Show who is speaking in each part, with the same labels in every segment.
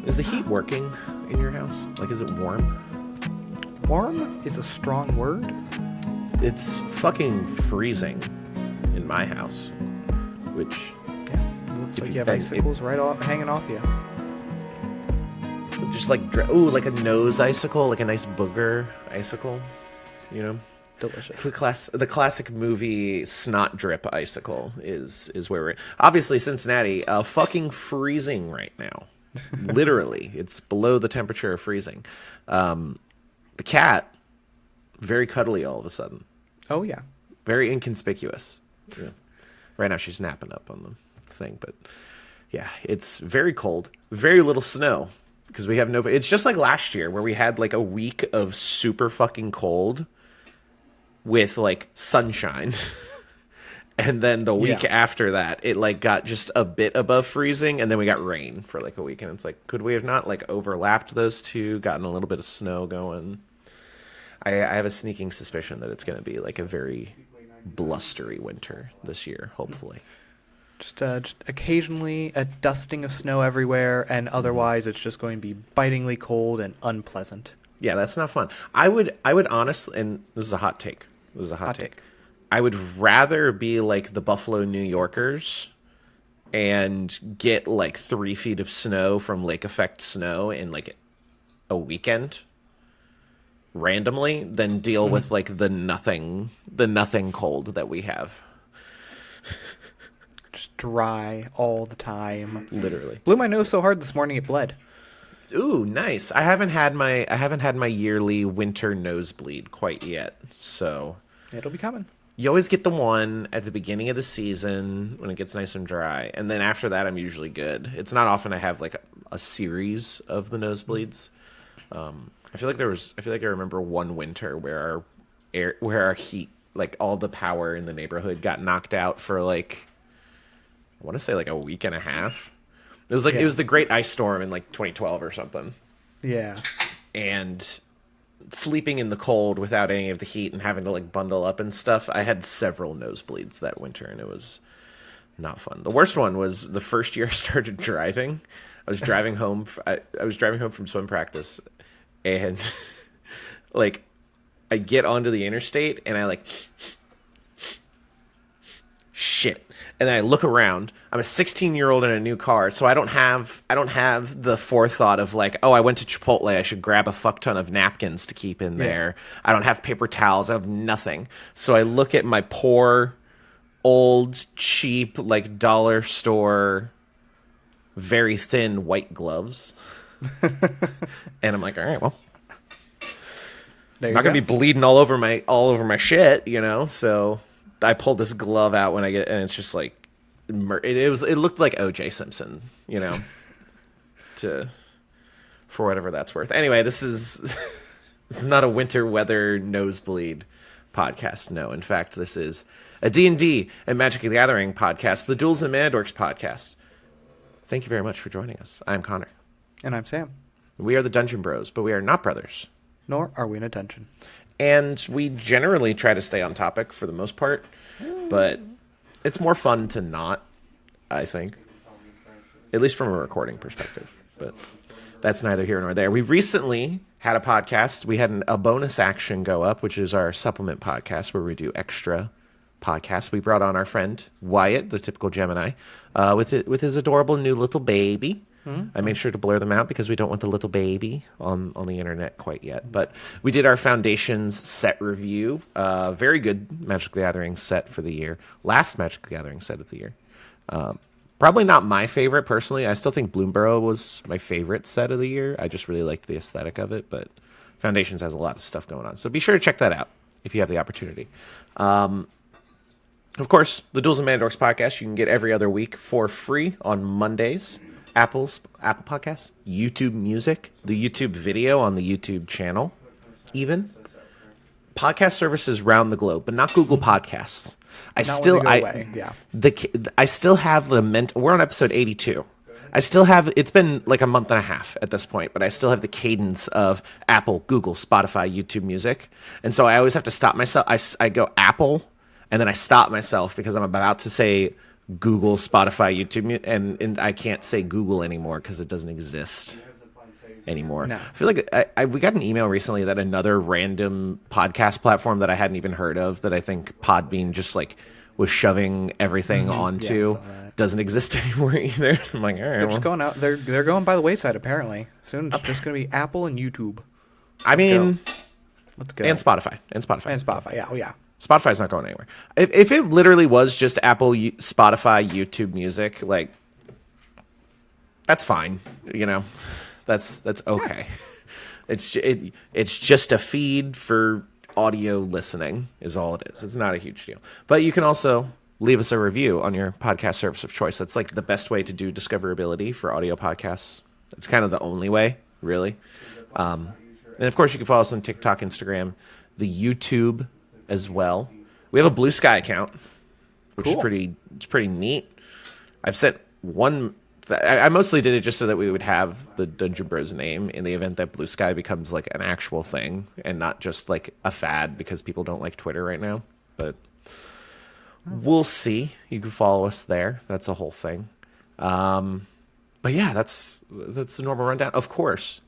Speaker 1: Is the heat working in your house? Like, is it warm?
Speaker 2: Warm is a strong word.
Speaker 1: It's fucking freezing in my house, which...
Speaker 2: Yeah, it looks like you have icicles hanging off you.
Speaker 1: Just like, ooh, like a nose icicle, like a nice booger icicle, you know?
Speaker 2: Delicious.
Speaker 1: The classic movie snot drip icicle is where we're... Obviously, Cincinnati, fucking freezing right now. Literally, it's below the temperature of freezing. The cat, very cuddly all of a sudden.
Speaker 2: Oh, yeah.
Speaker 1: Very inconspicuous. Yeah. Right now she's napping up on the thing, but yeah, it's very cold. Very little snow because we have no... It's just like last year where we had like a week of super fucking cold with like sunshine. And then the week after that, it like got just a bit above freezing, and then we got rain for like a week. And it's like, could we have not like overlapped those two, gotten a little bit of snow going? I have a sneaking suspicion that it's going to be like a very blustery winter this year, hopefully.
Speaker 2: Just occasionally a dusting of snow everywhere, and otherwise it's just going to be bitingly cold and unpleasant.
Speaker 1: Yeah, that's not fun. I would honestly, and this is a hot take. Hot take. I would rather be like the Buffalo New Yorkers and get like 3 feet of snow from lake effect snow in like a weekend randomly than deal with like the nothing cold that we have.
Speaker 2: Just dry all the time.
Speaker 1: Literally.
Speaker 2: Blew my nose so hard this morning it bled.
Speaker 1: Ooh, nice. I haven't had my yearly winter nosebleed quite yet, so
Speaker 2: it'll be coming.
Speaker 1: You always get the one at the beginning of the season when it gets nice and dry, and then after that, I'm usually good. It's not often I have like a series of the nosebleeds. I feel like I remember one winter where our heat, like all the power in the neighborhood, got knocked out for like, I want to say like a week and a half. It was like it was the Great Ice Storm in like 2012 or something.
Speaker 2: Yeah,
Speaker 1: and sleeping in the cold without any of the heat and having to like bundle up and stuff, I had several nosebleeds that winter, and it was not fun. The worst one was the first year I started driving. I was driving home. I was driving home from swim practice, and like I get onto the interstate and I like shit. And then I look around. I'm a 16-year-old in a new car, so I don't have the forethought of like, oh, I went to Chipotle, I should grab a fuck ton of napkins to keep in there. I don't have paper towels. I have nothing. So I look at my poor, old, cheap, like dollar store, very thin white gloves, and I'm like, all right, well, I'm not gonna be bleeding all over my shit, you know, so. I pulled this glove out when I get, and it's just like, it looked like O.J. Simpson, you know, for whatever that's worth. Anyway, this is not a winter weather nosebleed podcast. No, in fact, this is a D&D and Magic the Gathering podcast, the Duels and Dorks podcast. Thank you very much for joining us. I'm Connor.
Speaker 2: And I'm Sam.
Speaker 1: We are the Dungeon Bros, but we are not brothers.
Speaker 2: Nor are we in a dungeon.
Speaker 1: And we generally try to stay on topic for the most part, but it's more fun to not, I think. At least from a recording perspective. But that's neither here nor there. We recently had a podcast. We had a bonus action go up, which is our supplement podcast where we do extra podcasts. We brought on our friend, Wyatt, the typical Gemini, with his adorable new little baby. I made sure to blur them out because we don't want the little baby on the internet quite yet. But we did our Foundations set review. Very good Magic the Gathering set for the year. Last Magic the Gathering set of the year. Probably not my favorite, personally. I still think Bloomborough was my favorite set of the year. I just really liked the aesthetic of it. But Foundations has a lot of stuff going on. So be sure to check that out if you have the opportunity. Of course, the Duels and Dorks podcast you can get every other week for free on Mondays. Apple Podcasts, YouTube Music, the YouTube video on the YouTube channel, even podcast services around the globe, but not Google Podcasts. I still have we're on episode 82. I still have, it's been like a month and a half at this point, but I still have the cadence of Apple, Google, Spotify, YouTube Music. And so I always have to stop myself. I go Apple, and then I stop myself because I'm about to say Google, Spotify, YouTube, and I can't say Google anymore because it doesn't exist anymore.
Speaker 2: No.
Speaker 1: I feel like we got an email recently that another random podcast platform that I hadn't even heard of, that I think Podbean just like was shoving everything onto,
Speaker 2: saw that.
Speaker 1: doesn't exist anymore either. So I'm like, all right,
Speaker 2: They're just going out. They're going by the wayside apparently. Soon it's just going to be Apple and YouTube.
Speaker 1: Let's
Speaker 2: go.
Speaker 1: And Spotify.
Speaker 2: Yeah, yeah.
Speaker 1: Spotify's not going anywhere. If it literally was just Apple, Spotify, YouTube Music, like, that's fine. You know, that's okay. It's just a feed for audio listening is all it is. It's not a huge deal. But you can also leave us a review on your podcast service of choice. That's like the best way to do discoverability for audio podcasts. It's kind of the only way, really. And of course, you can follow us on TikTok, Instagram, the YouTube as well. We have a Blue Sky account, which is pretty neat. I've set one. I mostly did it just so that we would have the Dungeon Bros name in the event that Blue Sky becomes like an actual thing and not just like a fad because people don't like Twitter right now. But we'll see. You can follow us there. That's a whole thing. But yeah, that's the normal rundown. Of course,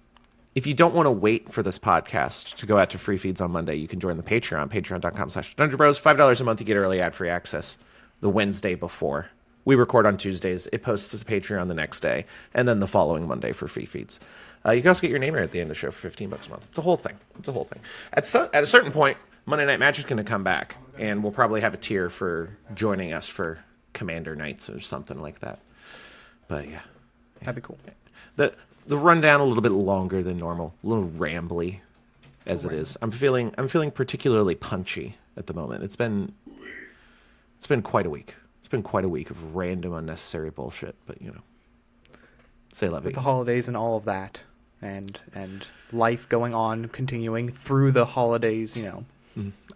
Speaker 1: if you don't want to wait for this podcast to go out to free feeds on Monday, you can join the Patreon, patreon.com/Dungeon Bros. $5 a month, you get early ad-free access the Wednesday before. We record on Tuesdays. It posts to Patreon the next day, and then the following Monday for free feeds. You can also get your name right at the end of the show for $15 a month. It's a whole thing. At a certain point, Monday Night Magic's going to come back, and we'll probably have a tier for joining us for Commander Nights or something like that. But yeah.
Speaker 2: That'd be cool.
Speaker 1: The rundown a little bit longer than normal, a little rambly as it is. I'm feeling particularly punchy at the moment. It's been quite a week. It's been quite a week of random unnecessary bullshit, but you know. Say la vie.
Speaker 2: With the holidays and all of that, and life going on, continuing through the holidays, you know.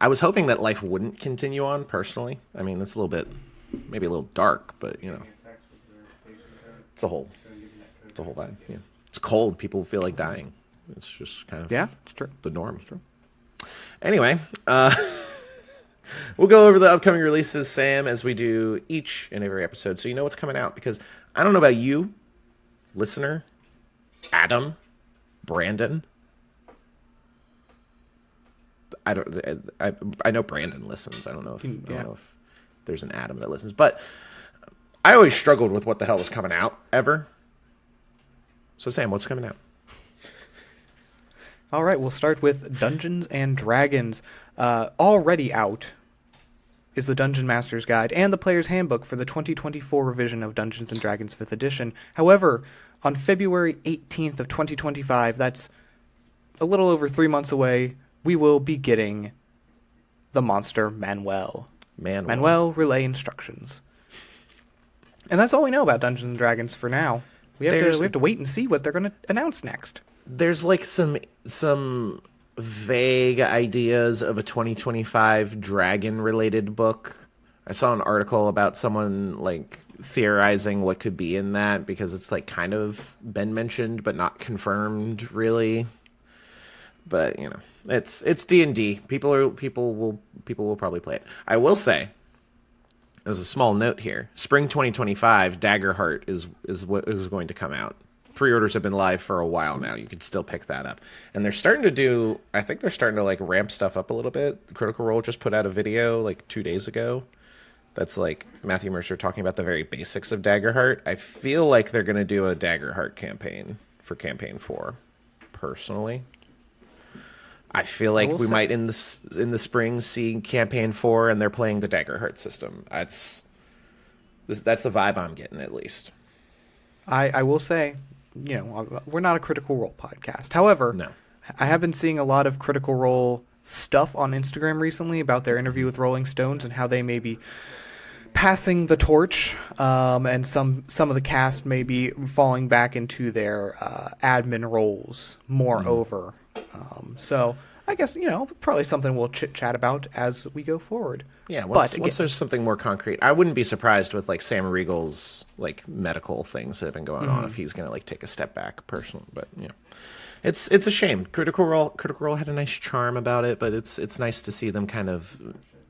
Speaker 1: I was hoping that life wouldn't continue on personally. I mean, it's maybe a little dark, but you know. It's a whole vibe. Yeah. It's cold. People feel like dying. It's just kind of
Speaker 2: it's true.
Speaker 1: The norm. It's true. Anyway, we'll go over the upcoming releases, Sam, as we do each and every episode, so you know what's coming out. Because I don't know about you, listener, Adam, Brandon. I know Brandon listens. I don't know if there's an Adam that listens, but I always struggled with what the hell was coming out ever. So Sam, what's coming out?
Speaker 2: All right, we'll start with Dungeons and Dragons. Already out is the Dungeon Master's Guide and the Player's Handbook for the 2024 revision of Dungeons and Dragons 5th edition. However, on February 18th of 2025, that's a little over 3 months away, we will be getting the monster Manuel. Manuel relay instructions. And that's all we know about Dungeons and Dragons for now. We have to wait and see what they're going to announce next.
Speaker 1: There's like some vague ideas of a 2025 dragon-related book. I saw an article about someone like theorizing what could be in that because it's like kind of been mentioned but not confirmed really. But you know, it's D&D. People will probably play it. I will say, there's a small note here. Spring 2025, Daggerheart is what is going to come out. Pre-orders have been live for a while now. You could still pick that up. And they're starting to like ramp stuff up a little bit. The Critical Role just put out a video like 2 days ago. That's like Matthew Mercer talking about the very basics of Daggerheart. I feel like they're going to do a Daggerheart campaign for Campaign 4, personally. I feel like we might in the spring see Campaign 4 and they're playing the Daggerheart system. That's the vibe I'm getting, at least.
Speaker 2: I will say, you know, we're not a Critical Role podcast. However,
Speaker 1: no.
Speaker 2: I have been seeing a lot of Critical Role stuff on Instagram recently about their interview with Rolling Stones and how they may be passing the torch, and some of the cast may be falling back into their admin roles moreover. So I guess, you know, probably something we'll chit-chat about as we go forward.
Speaker 1: Yeah, once there's something more concrete. I wouldn't be surprised with, like, Sam Riegel's, like, medical things that have been going on if he's going to, like, take a step back personally. But, you know, it's a shame. Critical Role had a nice charm about it, but it's nice to see them kind of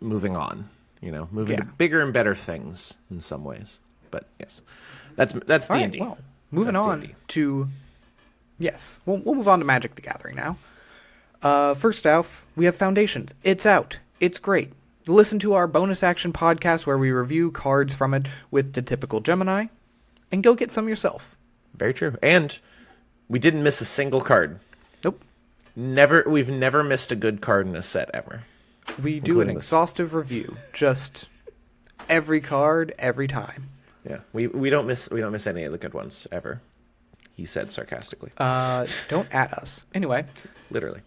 Speaker 1: moving on, you know, moving to bigger and better things in some ways. But, yes, that's D&D.
Speaker 2: Right, well, moving on to Yes, we'll move on to Magic the Gathering now. First off, we have Foundations. It's out. It's great. Listen to our bonus action podcast where we review cards from it with the typical Gemini, and go get some yourself.
Speaker 1: Very true. And we didn't miss a single card.
Speaker 2: Nope.
Speaker 1: We've never missed a good card in a set ever.
Speaker 2: We do an exhaustive review. Just every card, every time.
Speaker 1: Yeah. We don't miss any of the good ones ever. He said sarcastically.
Speaker 2: Don't at us. Anyway.
Speaker 1: Literally.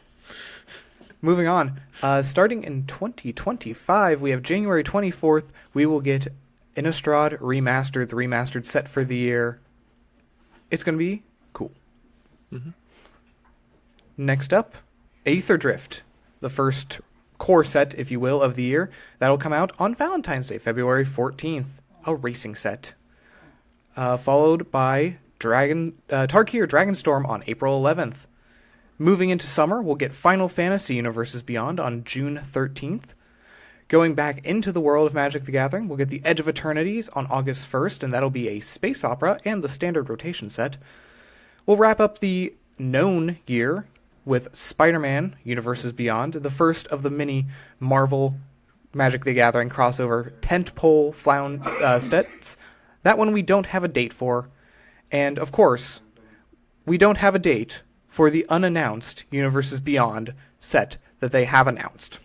Speaker 2: Moving on. Starting in 2025, we have January 24th, we will get Innistrad Remastered, the remastered set for the year. It's going to be cool.
Speaker 1: Mm-hmm.
Speaker 2: Next up, Aetherdrift, the first core set, if you will, of the year. That'll come out on Valentine's Day, February 14th, a racing set. Followed by Tarkir Dragonstorm on April 11th. Moving into summer, we'll get Final Fantasy Universes Beyond on June 13th. Going back into the world of Magic the Gathering, we'll get the Edge of Eternities on August 1st, and that'll be a space opera and the standard rotation set. We'll wrap up the known year with Spider-Man Universes Beyond, the first of the many Marvel Magic the Gathering crossover tentpole sets. That one we don't have a date for. And, of course, we don't have a date for the unannounced Universes Beyond set that they have announced.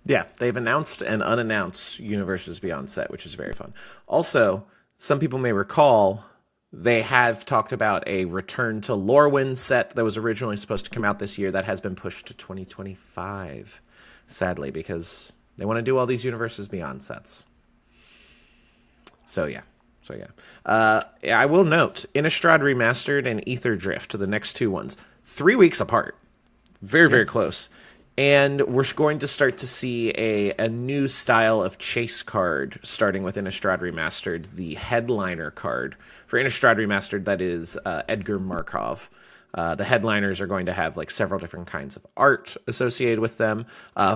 Speaker 1: Yeah, they've announced an unannounced Universes Beyond set, which is very fun. Also, some people may recall they have talked about a Return to Lorwyn set that was originally supposed to come out this year that has been pushed to 2025, sadly, because they want to do all these Universes Beyond sets. So, yeah. I will note, Innistrad Remastered and Aetherdrift, the next two ones, 3 weeks apart. Very, very close. And we're going to start to see a new style of chase card, starting with Innistrad Remastered, the headliner card. For Innistrad Remastered, that is Edgar Markov. The headliners are going to have like several different kinds of art associated with them.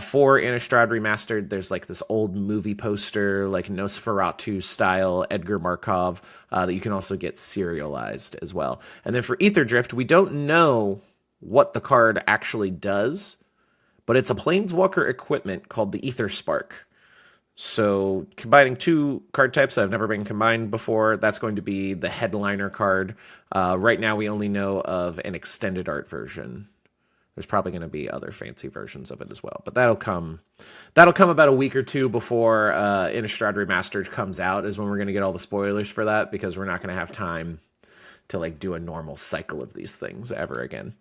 Speaker 1: For Innistrad Remastered, there's like this old movie poster, like Nosferatu style Edgar Markov, that you can also get serialized as well. And then for Aetherdrift, we don't know what the card actually does, but it's a Planeswalker equipment called the Aether Spark. So combining two card types that have never been combined before, that's going to be the headliner card. Right now we only know of an extended art version. There's probably going to be other fancy versions of it as well, but that'll come about a week or two before Innistrad Remastered comes out is when we're going to get all the spoilers for that, because we're not going to have time to like do a normal cycle of these things ever again.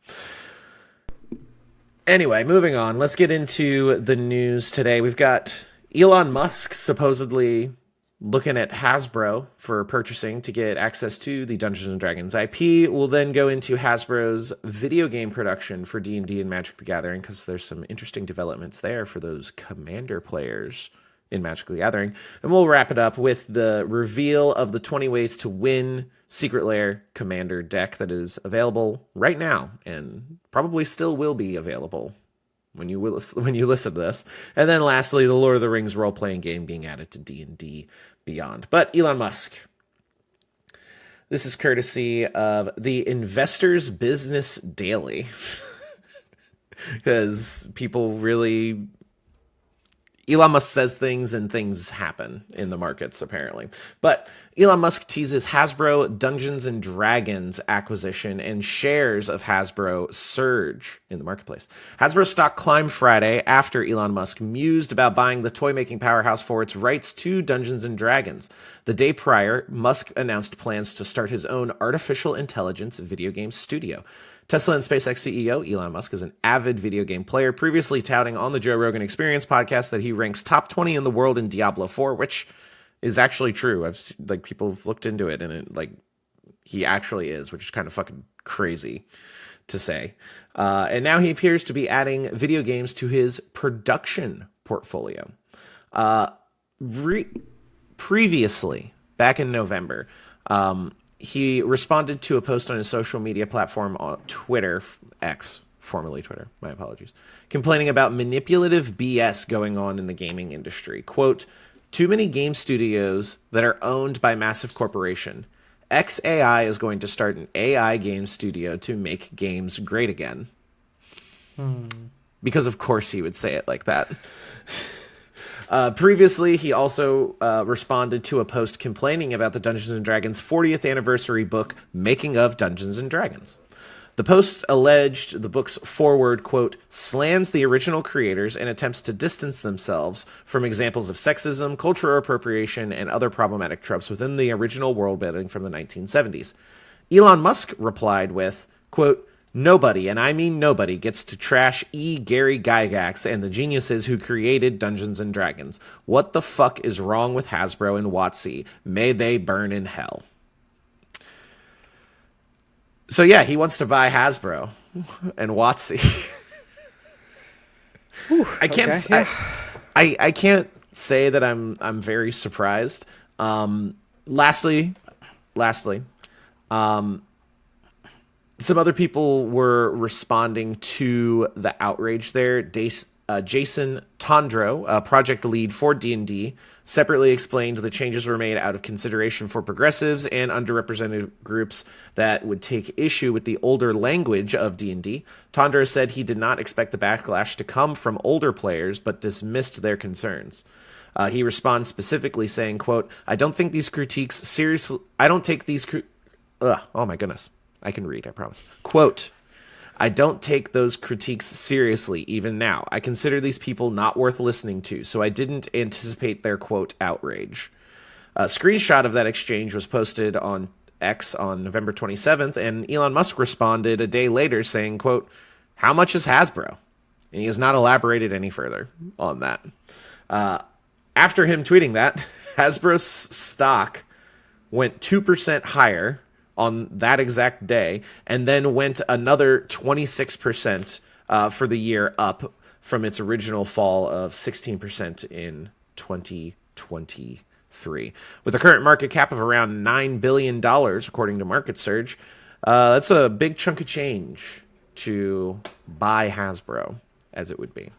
Speaker 1: Anyway, moving on. Let's get into the news today. We've got Elon Musk supposedly looking at Hasbro for purchasing to get access to the Dungeons & Dragons IP. We'll then go into Hasbro's video game production for D&D and Magic the Gathering, because there's some interesting developments there for those Commander players in Magic the Gathering. And we'll wrap it up with the reveal of the 20 ways to win Secret Lair Commander deck that is available right now and probably still will be available when you listen to this. And then lastly, the Lord of the Rings role-playing game being added to D&D Beyond. But Elon Musk. This is courtesy of the Investors Business Daily. Because people really... Elon Musk says things and things happen in the markets, apparently. But Elon Musk teases Hasbro Dungeons & Dragons acquisition, and shares of Hasbro surge in the marketplace. Hasbro stock climbed Friday after Elon Musk mused about buying the toy-making powerhouse for its rights to Dungeons & Dragons. The day prior, Musk announced plans to start his own artificial intelligence video game studio. Tesla and SpaceX CEO Elon Musk is an avid video game player, previously touting on the Joe Rogan Experience podcast that he ranks top 20 in the world in Diablo 4, which is actually true. People have looked into it, and he actually is, which is kind of fucking crazy to say. And now he appears to be adding video games to his production portfolio. Previously, back in November, he responded to a post on his social media platform on Twitter, X, formerly Twitter, my apologies, complaining about manipulative BS going on in the gaming industry. Quote, "Too many game studios that are owned by massive corporation. XAI is going to start an AI game studio to make games great again. Because of course he would say it like that. Previously, he also responded to a post complaining about the Dungeons & Dragons 40th anniversary book, Making of Dungeons & Dragons. The post alleged the book's foreword, quote, slams the original creators and attempts to distance themselves from examples of sexism, cultural appropriation, and other problematic tropes within the original world building from the 1970s. Elon Musk replied with, quote, nobody, and I mean nobody, gets to trash Gary Gygax and the geniuses who created Dungeons & Dragons. What the fuck is wrong with Hasbro and WotC? May they burn in hell. So yeah, he wants to buy Hasbro and WotC. I can't. Okay, yeah. I can't say that I'm very surprised. Lastly, some other people were responding to the outrage there. Jason Tondro, a project lead for D&D, separately explained the changes were made out of consideration for progressives and underrepresented groups that would take issue with the older language of D&D. Tondro said he did not expect the backlash to come from older players, but dismissed their concerns. He responds specifically saying, quote, I don't take these critiques... oh my goodness. I can read, I promise. Quote, I don't take those critiques seriously, even now. I consider these people not worth listening to, so I didn't anticipate their, quote, outrage. A screenshot of that exchange was posted on X on November 27th, and Elon Musk responded a day later saying, quote, how much is Hasbro? And he has not elaborated any further on that. After him tweeting that, Hasbro's stock went 2% higher on that exact day, and then went another 26% for the year, up from its original fall of 16% in 2023. With a current market cap of around $9 billion, according to Market Surge, that's a big chunk of change to buy Hasbro, as it would be.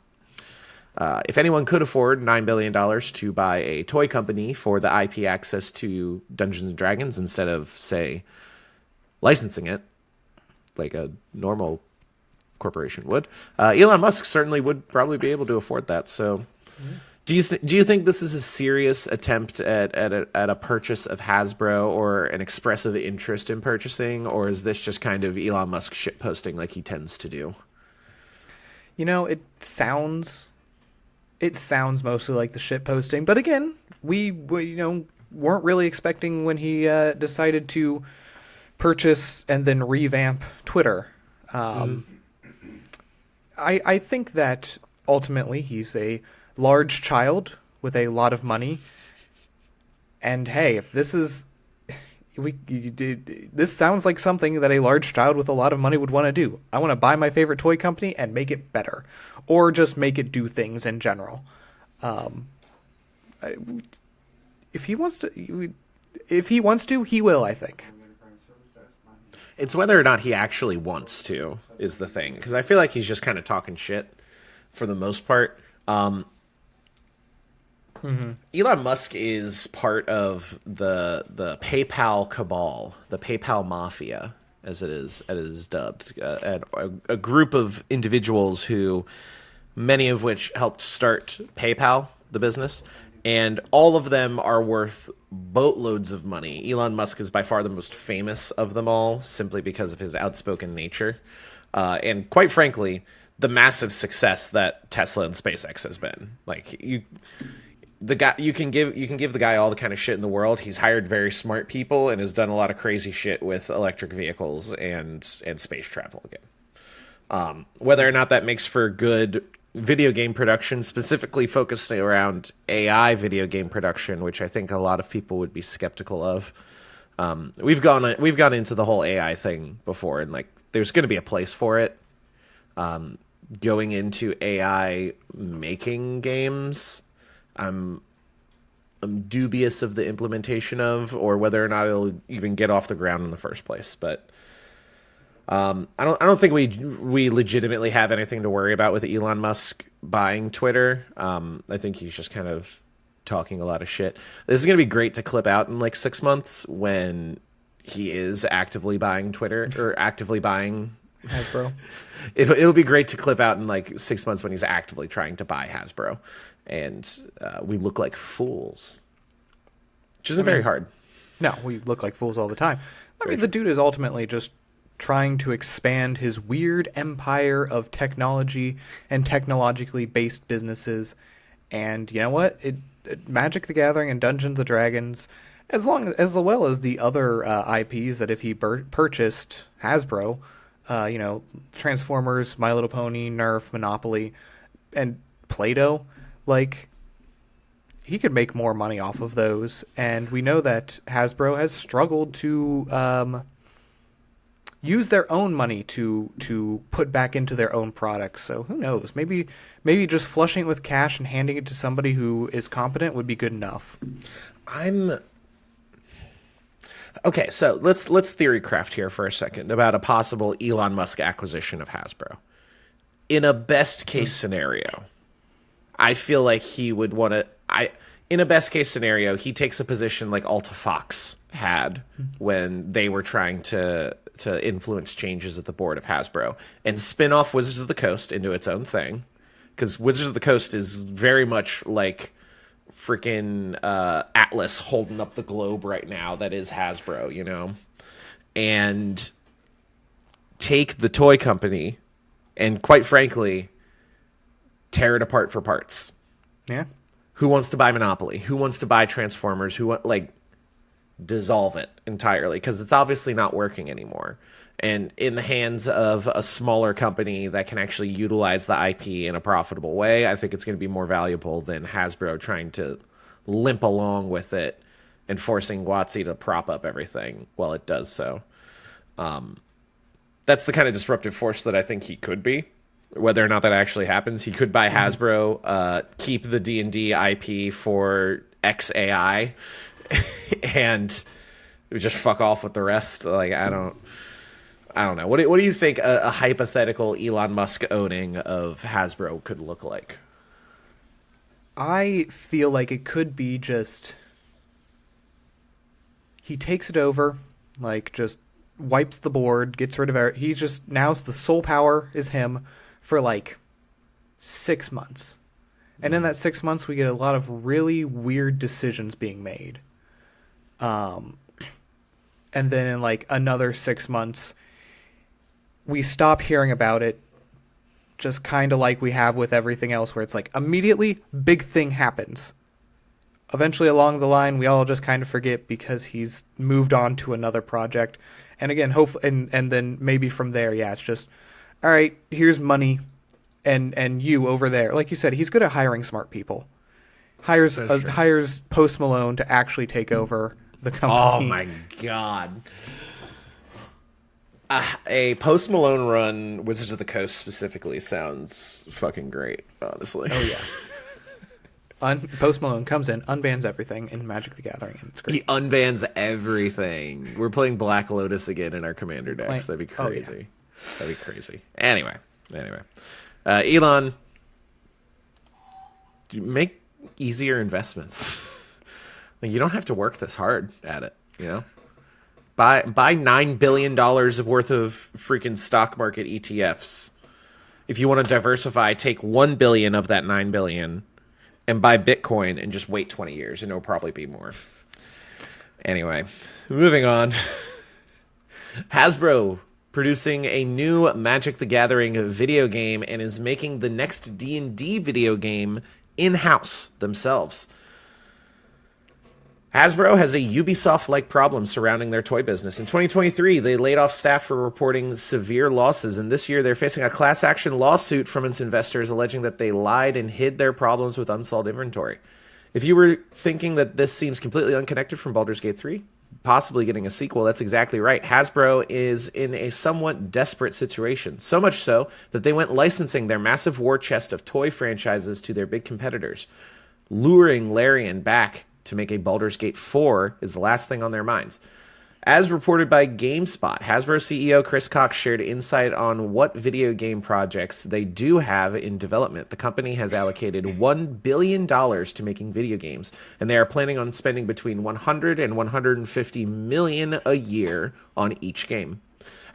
Speaker 1: If anyone could afford $9 billion to buy a toy company for the IP access to Dungeons & Dragons instead of, say, licensing it like a normal corporation would, Elon Musk certainly would probably be able to afford that. So do you think this is a serious attempt at a purchase of Hasbro, or an expressive interest in purchasing, or is this just kind of Elon Musk shitposting like he tends to do?
Speaker 2: You know, it sounds mostly like the shitposting, but again, we weren't really expecting when he decided to purchase and then revamp Twitter. I think that ultimately he's a large child with a lot of money, and hey, if this is this sounds like something that a large child with a lot of money would want to do. I want to buy my favorite toy company and make it better, or just make it do things in general. If he wants to, he will, I think.
Speaker 1: It's whether or not he actually wants to is the thing, because I feel like he's just kind of talking shit for the most part. Elon Musk is part of the PayPal cabal, the PayPal mafia, as it is dubbed, a group of individuals who, many of which helped start PayPal, the business, and all of them are worth boatloads of money. Elon Musk is by far the most famous of them all, simply because of his outspoken nature, and quite frankly, the massive success that Tesla and SpaceX has been. Like, you can give the guy all the kind of shit in the world. He's hired very smart people and has done a lot of crazy shit with electric vehicles and space travel again. Whether or not that makes for good video game production, specifically focusing around AI video game production, which I think a lot of people would be skeptical of. We've gone into the whole AI thing before, and like, there's going to be a place for it. Going into AI making games, I'm dubious of the implementation of, or whether or not it'll even get off the ground in the first place. But I don't think we legitimately have anything to worry about with Elon Musk buying Twitter. I think he's just kind of talking a lot of shit. This is going to be great to clip out in like 6 months when he is actively buying Twitter or actively buying
Speaker 2: Hasbro.
Speaker 1: It'll be great to clip out in like 6 months when he's actively trying to buy Hasbro, and we look like fools, which isn't very hard.
Speaker 2: No, we look like fools all the time. I mean, the dude is ultimately just trying to expand his weird empire of technology and technologically based businesses. And you know what? Magic the Gathering and Dungeons and Dragons, as well as the other IPs that if he purchased Hasbro, Transformers, My Little Pony, Nerf, Monopoly, and Play-Doh, like, he could make more money off of those. And we know that Hasbro has struggled to use their own money to put back into their own products. So who knows? Maybe just flushing it with cash and handing it to somebody who is competent would be good enough.
Speaker 1: Okay, so let's theory craft here for a second about a possible Elon Musk acquisition of Hasbro. In a best case scenario, I feel like he would want to. In a best case scenario, he takes a position like Alta Fox had when they were trying to influence changes at the board of Hasbro and spin off Wizards of the Coast into its own thing, because Wizards of the Coast is very much like freaking Atlas holding up the globe right now that is Hasbro, and take the toy company and, quite frankly, tear it apart for parts.
Speaker 2: Yeah.
Speaker 1: Who wants to buy Monopoly? Who wants to buy Transformers? Dissolve it entirely, because it's obviously not working anymore. And in the hands of a smaller company that can actually utilize the IP in a profitable way, I think it's going to be more valuable than Hasbro trying to limp along with it and forcing WotC to prop up everything while it does so. That's the kind of disruptive force that I think he could be. Whether or not that actually happens, he could buy Hasbro, keep the D&D IP for XAI, and just fuck off with the rest. Like, I don't know. What do you think a hypothetical Elon Musk owning of Hasbro could look like?
Speaker 2: I feel like it could be just he takes it over, like just wipes the board, gets rid of it. He just now's the sole power is him for like 6 months. And in that 6 months, we get a lot of really weird decisions being made. And then in like another 6 months, we stop hearing about it, just kind of like we have with everything else, where it's like immediately big thing happens. Eventually along the line, we all just kind of forget because he's moved on to another project. And again, and then maybe from there, yeah, it's just, all right, here's money, and you over there. Like you said, he's good at hiring smart people. Hires Post Malone to actually take over the company.
Speaker 1: Oh my god. A Post Malone run Wizards of the Coast specifically sounds fucking great, honestly.
Speaker 2: Oh yeah. Post Malone comes in, unbans everything in Magic the Gathering, and it's great.
Speaker 1: He unbans everything. We're playing Black Lotus again in our Commander decks. That'd be crazy. Oh, yeah. That'd be crazy. Anyway. Elon, make easier investments. Like, you don't have to work this hard at it, Buy $9 billion worth of freaking stock market ETFs. If you want to diversify, take $1 billion of that $9 billion and buy Bitcoin and just wait 20 years, and it'll probably be more. Anyway, moving on. Hasbro producing a new Magic the Gathering video game and is making the next D&D video game in-house themselves. Hasbro has a Ubisoft-like problem surrounding their toy business. In 2023, they laid off staff for reporting severe losses, and this year they're facing a class action lawsuit from its investors alleging that they lied and hid their problems with unsold inventory. If you were thinking that this seems completely unconnected from Baldur's Gate 3, possibly getting a sequel, that's exactly right. Hasbro is in a somewhat desperate situation, so much so that they went licensing their massive war chest of toy franchises to their big competitors. Luring Larian back to make a Baldur's Gate 4 is the last thing on their minds. As reported by GameSpot, Hasbro CEO Chris Cox shared insight on what video game projects they do have in development. The company has allocated $1 billion to making video games, and they are planning on spending between $100 and $150 million a year on each game.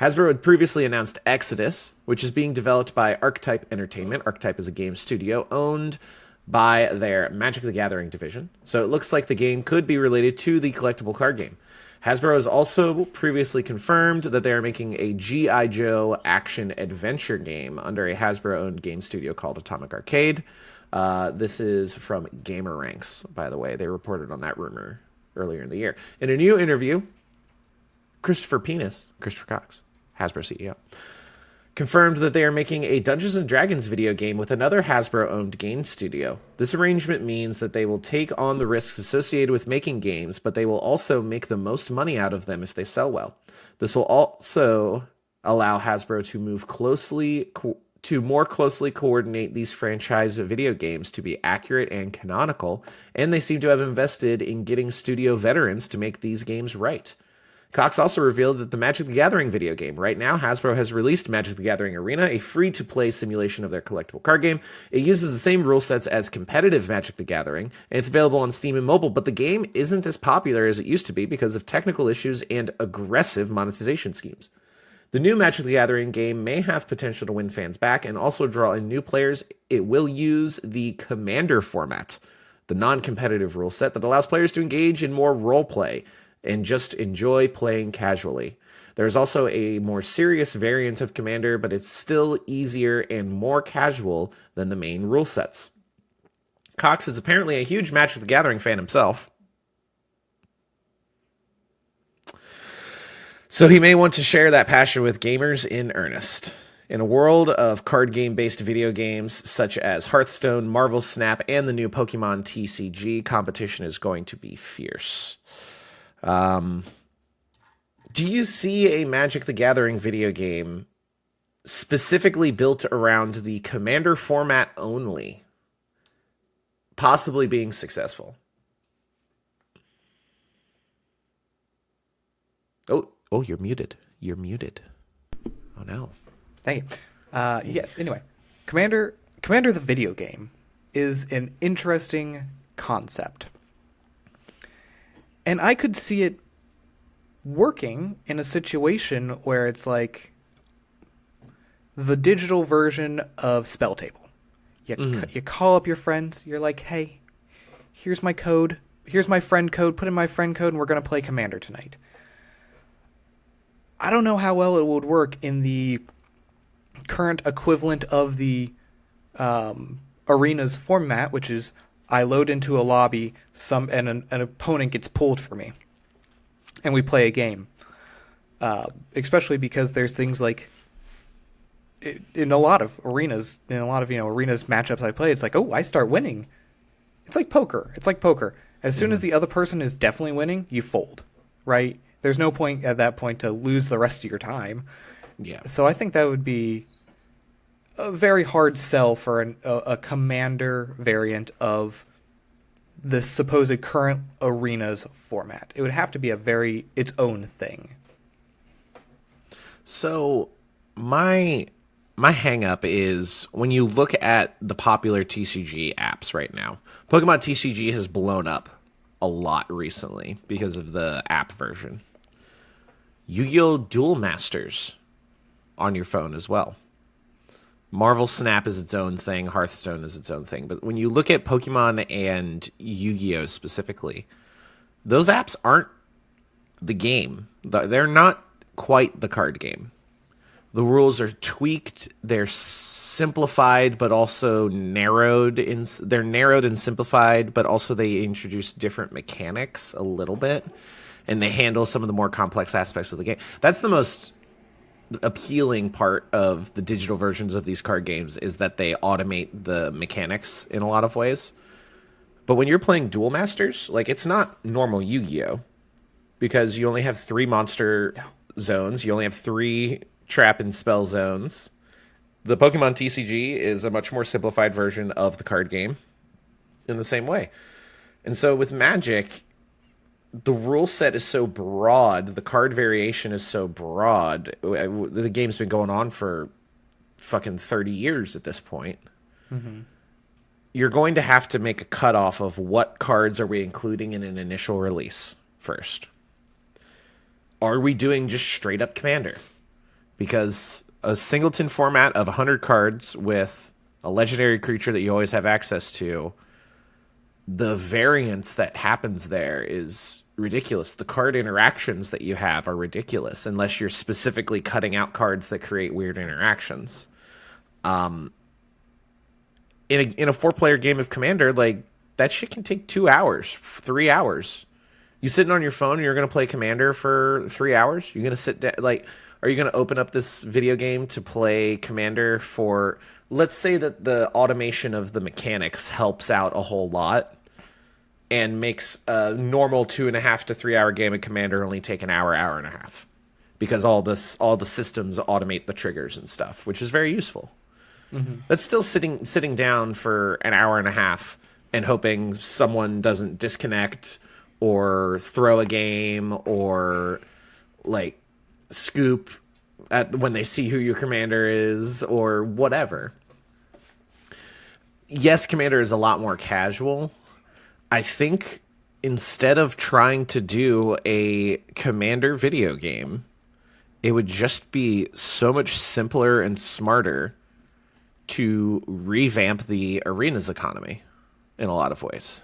Speaker 1: Hasbro had previously announced Exodus, which is being developed by Archetype Entertainment. Archetype is a game studio owned by their Magic the Gathering division, so it looks like the game could be related to the collectible card game. Hasbro has also previously confirmed that they are making a G.I. Joe action-adventure game under a Hasbro-owned game studio called Atomic Arcade. This is from GamerRanks, by the way. They reported on that rumor earlier in the year. In a new interview, Christopher Cox, Hasbro CEO, confirmed that they are making a Dungeons & Dragons video game with another Hasbro-owned game studio. This arrangement means that they will take on the risks associated with making games, but they will also make the most money out of them if they sell well. This will also allow Hasbro to more closely coordinate these franchise video games to be accurate and canonical, and they seem to have invested in getting studio veterans to make these games right. Cox also revealed that the Magic the Gathering video game. Right now, Hasbro has released Magic the Gathering Arena, a free-to-play simulation of their collectible card game. It uses the same rule sets as competitive Magic the Gathering, and it's available on Steam and mobile, but the game isn't as popular as it used to be because of technical issues and aggressive monetization schemes. The new Magic the Gathering game may have potential to win fans back and also draw in new players. It will use the Commander format, the non-competitive rule set that allows players to engage in more role-play and just enjoy playing casually. There's also a more serious variant of Commander, but it's still easier and more casual than the main rule sets. Cox is apparently a huge Magic the Gathering fan himself, so he may want to share that passion with gamers in earnest. In a world of card game-based video games such as Hearthstone, Marvel Snap, and the new Pokemon TCG, competition is going to be fierce. Do you see a Magic the Gathering video game specifically built around the Commander format only possibly being successful? Oh, you're muted. You're muted. Oh, no.
Speaker 2: Thank you. Yes, anyway. Commander the video game is an interesting concept. And I could see it working in a situation where it's like the digital version of Spell Table. You call up your friends. You're like, hey, here's my code. Here's my friend code. Put in my friend code, and we're going to play Commander tonight. I don't know how well it would work in the current equivalent of the Arena's format, which is I load into a lobby, and an opponent gets pulled for me, and we play a game. Especially because there's things like in a lot of arenas, matchups I play, it's like, oh, I start winning. It's like poker. As soon as the other person is definitely winning, you fold, right? There's no point at that point to lose the rest of your time.
Speaker 1: Yeah.
Speaker 2: So I think that would be a very hard sell for a Commander variant of the supposed current Arena's format. It would have to be its own thing.
Speaker 1: So my hang-up is when you look at the popular TCG apps right now, Pokemon TCG has blown up a lot recently because of the app version. Yu-Gi-Oh! Duel Masters on your phone as well. Marvel Snap is its own thing. Hearthstone is its own thing. But when you look at Pokemon and Yu-Gi-Oh! Specifically, those apps aren't the game. They're not quite the card game. The rules are tweaked. They're simplified, but also narrowed. They're narrowed and simplified, but also they introduce different mechanics a little bit, and they handle some of the more complex aspects of the game. That's the most appealing part of the digital versions of these card games, is that they automate the mechanics in a lot of ways. But when you're playing Duel Masters, like, it's not normal Yu-Gi-Oh! Because you only have 3 monster zones. You only have 3 trap and spell zones. The Pokemon TCG is a much more simplified version of the card game in the same way. And so with Magic, the rule set is so broad, the card variation is so broad. The game's been going on for fucking 30 years at this point.
Speaker 2: Mm-hmm.
Speaker 1: You're going to have to make a cutoff of what cards are we including in an initial release first. Are we doing just straight up Commander? Because a singleton format of 100 cards with a legendary creature that you always have access to, the variance that happens there is ridiculous. The card interactions that you have are ridiculous unless you're specifically cutting out cards that create weird interactions. In a 4-player game of Commander, like, that shit can take 2 hours, 3 hours. You sitting on your phone and you're going to play Commander for 3 hours? You're going to sit down, like, are you going to open up this video game to play Commander for, let's say that the automation of the mechanics helps out a whole lot and makes a normal 2.5 to 3 hour game of Commander only take an hour, hour and a half, because all the systems automate the triggers and stuff, which is very useful. Mm-hmm. That's still sitting down for an hour and a half and hoping someone doesn't disconnect or throw a game or like scoop at when they see who your commander is or whatever. Yes, Commander is a lot more casual. I think instead of trying to do a Commander video game, it would just be so much simpler and smarter to revamp the arenas economy in a lot of ways.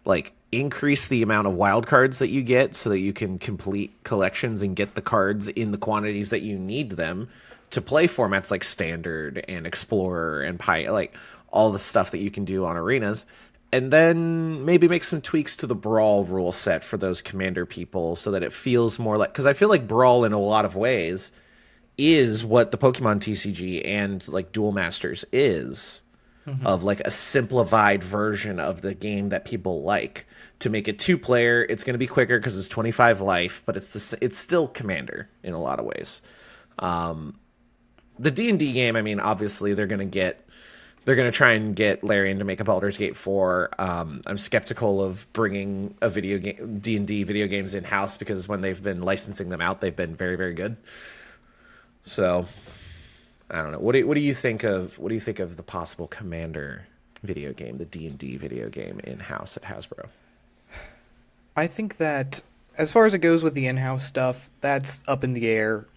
Speaker 1: Like, increase the amount of wild cards that you get so that you can complete collections and get the cards in the quantities that you need them to play formats like Standard and Explorer and like all the stuff that you can do on arenas. And then maybe make some tweaks to the Brawl rule set for those Commander people so that it feels more like... Because I feel like Brawl, in a lot of ways, is what the Pokemon TCG and like Duel Masters is. Mm-hmm. Of like a simplified version of the game that people like. To make it 2-player, it's going to be quicker because it's 25 life, but it's still Commander in a lot of ways. The D&D game, I mean, obviously they're going to try and get Larian to make a Baldur's Gate 4. I'm skeptical of bringing a video game, D&D video games in-house, because when they've been licensing them out, they've been very, very good. So, I don't know. What do you think of the possible Commander video game, the D&D video game in-house at Hasbro?
Speaker 2: I think that as far as it goes with the in-house stuff, that's up in the air.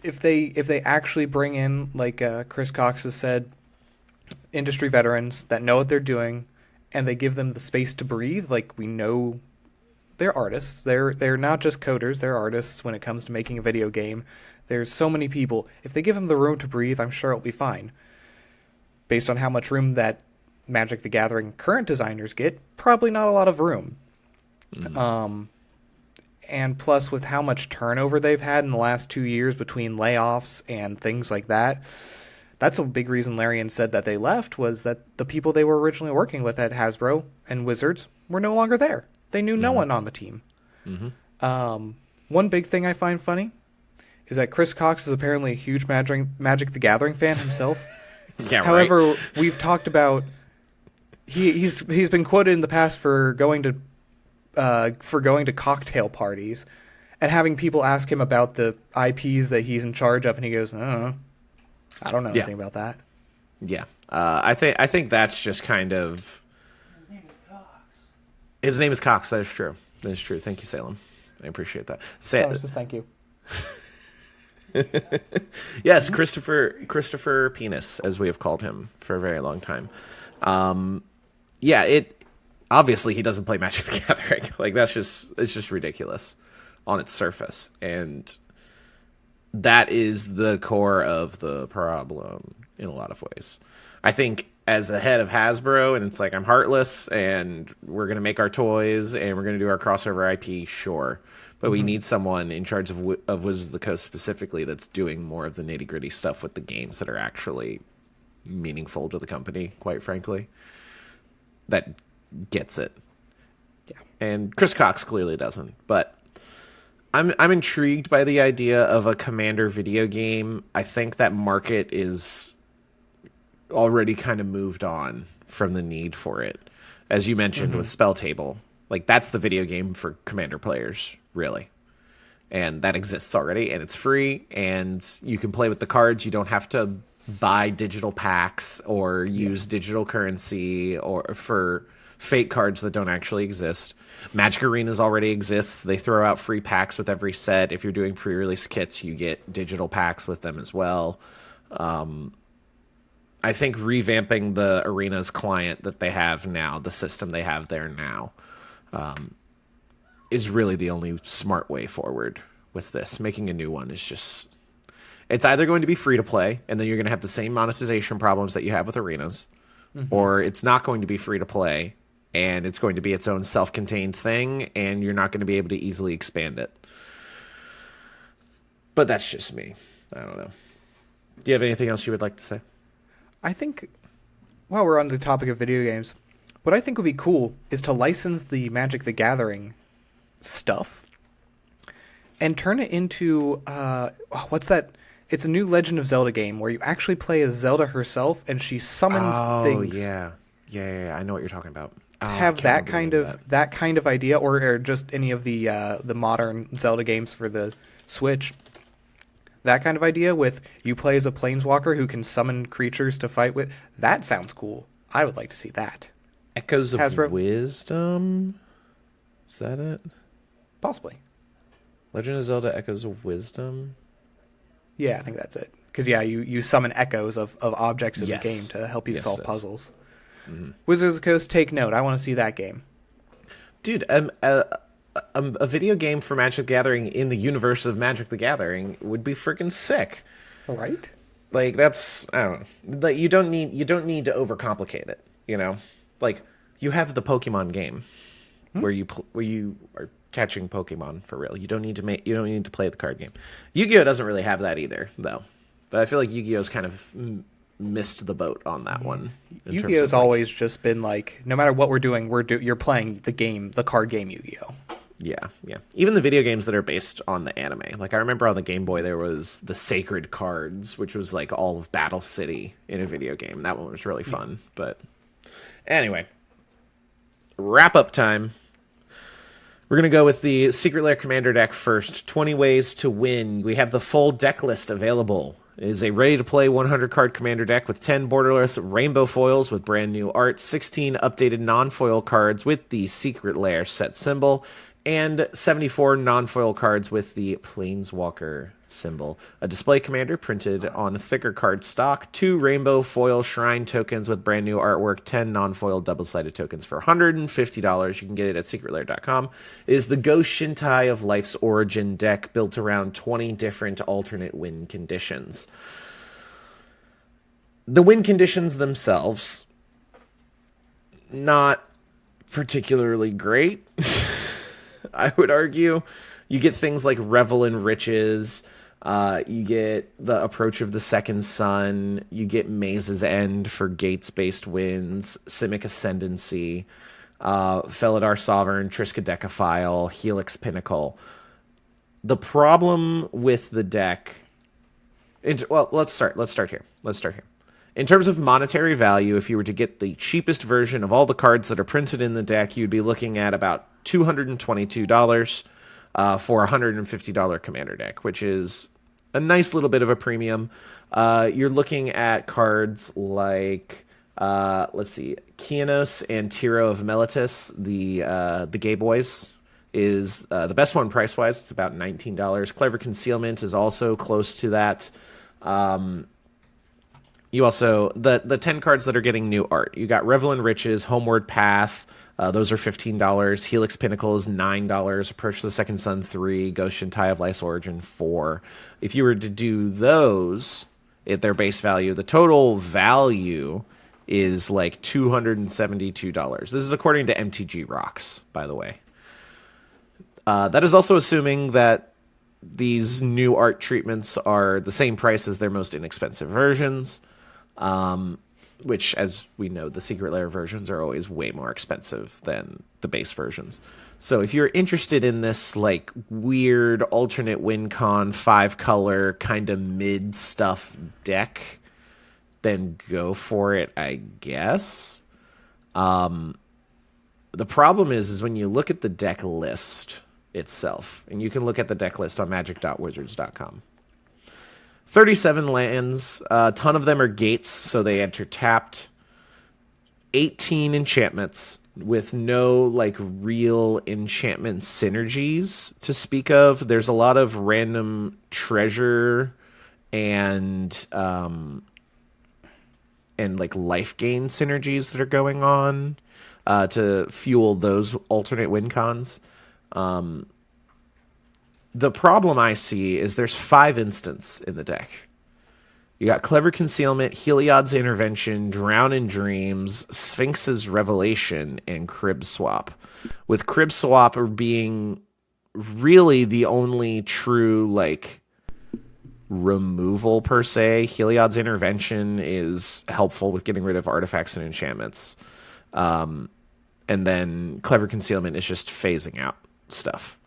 Speaker 2: If they actually bring in, like Chris Cox has said, industry veterans that know what they're doing, and they give them the space to breathe, like, we know they're artists. They're not just coders, they're artists when it comes to making a video game. There's so many people. If they give them the room to breathe, I'm sure it'll be fine. Based on how much room that Magic the Gathering current designers get, probably not a lot of room. Mm. And plus, with how much turnover they've had in the last 2 years between layoffs and things like that, that's a big reason Larian said that they left, was that the people they were originally working with at Hasbro and Wizards were no longer there. They knew no one on the team. Mm-hmm. One big thing I find funny is that Chris Cox is apparently a huge Magic the Gathering fan himself.
Speaker 1: Yeah,
Speaker 2: however,
Speaker 1: right.
Speaker 2: We've talked about he's been quoted in the past for going to cocktail parties and having people ask him about the IPs that he's in charge of, and he goes, I don't know anything about that.
Speaker 1: Yeah, I think that's just kind of.
Speaker 3: His name is Cox.
Speaker 1: His name is Cox. That is true. That is true. Thank you, Salem. I appreciate that.
Speaker 2: Thank you.
Speaker 1: Yes, Christopher Penis, as we have called him for a very long time. Obviously he doesn't play Magic the Gathering. Like, it's just ridiculous on its surface, and that is the core of the problem in a lot of ways. I think as the head of Hasbro, and it's like, I'm heartless, and we're going to make our toys, and we're going to do our crossover IP, sure. But we need someone in charge of Wizards of the Coast specifically that's doing more of the nitty-gritty stuff with the games that are actually meaningful to the company, quite frankly. That gets it.
Speaker 2: Yeah.
Speaker 1: And Chris Cox clearly doesn't. But I'm intrigued by the idea of a Commander video game. I think that market is already kind of moved on from the need for it. As you mentioned with Spell Table. Like, that's the video game for Commander players, really. And that exists already, and it's free, and you can play with the cards. You don't have to buy digital packs or use digital currency or for fake cards that don't actually exist. Magic Arenas already exists. They throw out free packs with every set. If you're doing pre-release kits, you get digital packs with them as well. I think revamping the Arenas client that they have now, the system they have there now, is really the only smart way forward with this. Making a new one is just... It's either going to be free to play, and then you're going to have the same monetization problems that you have with Arenas, or it's not going to be free to play, and it's going to be its own self-contained thing, and you're not going to be able to easily expand it. But that's just me. I don't know. Do you have anything else you would like to say?
Speaker 2: I think, while we're on the topic of video games, what I think would be cool is to license the Magic the Gathering stuff and turn it into, what's that? It's a new Legend of Zelda game where you actually play as Zelda herself and she summons things.
Speaker 1: Oh, yeah. I know what you're talking about.
Speaker 2: Have that kind of idea, or just any of the modern Zelda games for the Switch. That kind of idea with you play as a planeswalker who can summon creatures to fight with. That sounds cool. I would like to see that.
Speaker 1: Echoes of Wisdom? Is that it?
Speaker 2: Possibly.
Speaker 1: Legend of Zelda Echoes of Wisdom?
Speaker 2: Yeah, I think that's it. Because, you summon echoes of objects in the game to help you solve puzzles. Mm-hmm. Wizards of the Coast, take note. I want to see that game.
Speaker 1: Dude, a video game for Magic the Gathering in the universe of Magic the Gathering would be freaking sick.
Speaker 2: Right?
Speaker 1: Like, that's... I don't know. Like, you don't need to overcomplicate it, you know? Like, you have the Pokemon game where you are catching Pokemon for real. You don't need to play the card game. Yu-Gi-Oh doesn't really have that either, though. But I feel like Yu-Gi-Oh's kind of missed the boat on that one.
Speaker 2: Yu-Gi-Oh's always just been like, no matter what we're doing, you're playing the card game Yu-Gi-Oh.
Speaker 1: Yeah. Even the video games that are based on the anime. Like, I remember on the Game Boy there was the Sacred Cards, which was like all of Battle City in a video game. That one was really fun. But anyway, wrap-up time. We're going to go with the Secret Lair Commander deck first. 20 ways to win. We have the full deck list available. It is a ready-to-play 100-card Commander deck with 10 borderless rainbow foils with brand new art, 16 updated non-foil cards with the Secret Lair set symbol, and 74 non-foil cards with the Planeswalker symbol. A display commander printed on thicker card stock, 2 rainbow foil shrine tokens with brand new artwork, 10 non-foil double-sided tokens for $150. You can get it at secretlair.com. It is the Go Shintai of Life's Origin deck built around 20 different alternate win conditions. The win conditions themselves, not particularly great. I would argue. You get things like Revel in Riches. You get the Approach of the Second Sun. You get Maze's End for gates-based wins. Simic Ascendancy. Felidar Sovereign. Triskaidekaphile. Helix Pinnacle. The problem with the deck... let's start here. In terms of monetary value, if you were to get the cheapest version of all the cards that are printed in the deck, you'd be looking at about $222 for a $150 Commander deck, which is a nice little bit of a premium. You're looking at cards like, Kianos and Tiro of Meletis, the Gay Boys, is the best one price-wise. It's about $19. Clever Concealment is also close to that. You also, the 10 cards that are getting new art. You got Revel in Riches, Homeward Path, those are $15. Helix Pinnacle is $9. Approach to the Second Sun, $3. Ghost Shintai of Life's Origin, $4. If you were to do those at their base value, the total value is like $272. This is according to MTG Rocks, by the way. That is also assuming that these new art treatments are the same price as their most inexpensive versions. Which, as we know, the Secret Lair versions are always way more expensive than the base versions. So if you're interested in this, like, weird alternate win con 5-color kind of mid-stuff deck, then go for it, I guess. The problem is when you look at the deck list itself, and you can look at the deck list on magic.wizards.com. 37 lands, a ton of them are gates, so they enter tapped. 18 enchantments with no like real enchantment synergies to speak of. There's a lot of random treasure and like life gain synergies that are going on to fuel those alternate win cons. The problem I see is there's 5 instants in the deck. You got Clever Concealment, Heliod's Intervention, Drown in Dreams, Sphinx's Revelation, and Crib Swap. With Crib Swap being really the only true, like, removal per se. Heliod's Intervention is helpful with getting rid of artifacts and enchantments. And then Clever Concealment is just phasing out stuff.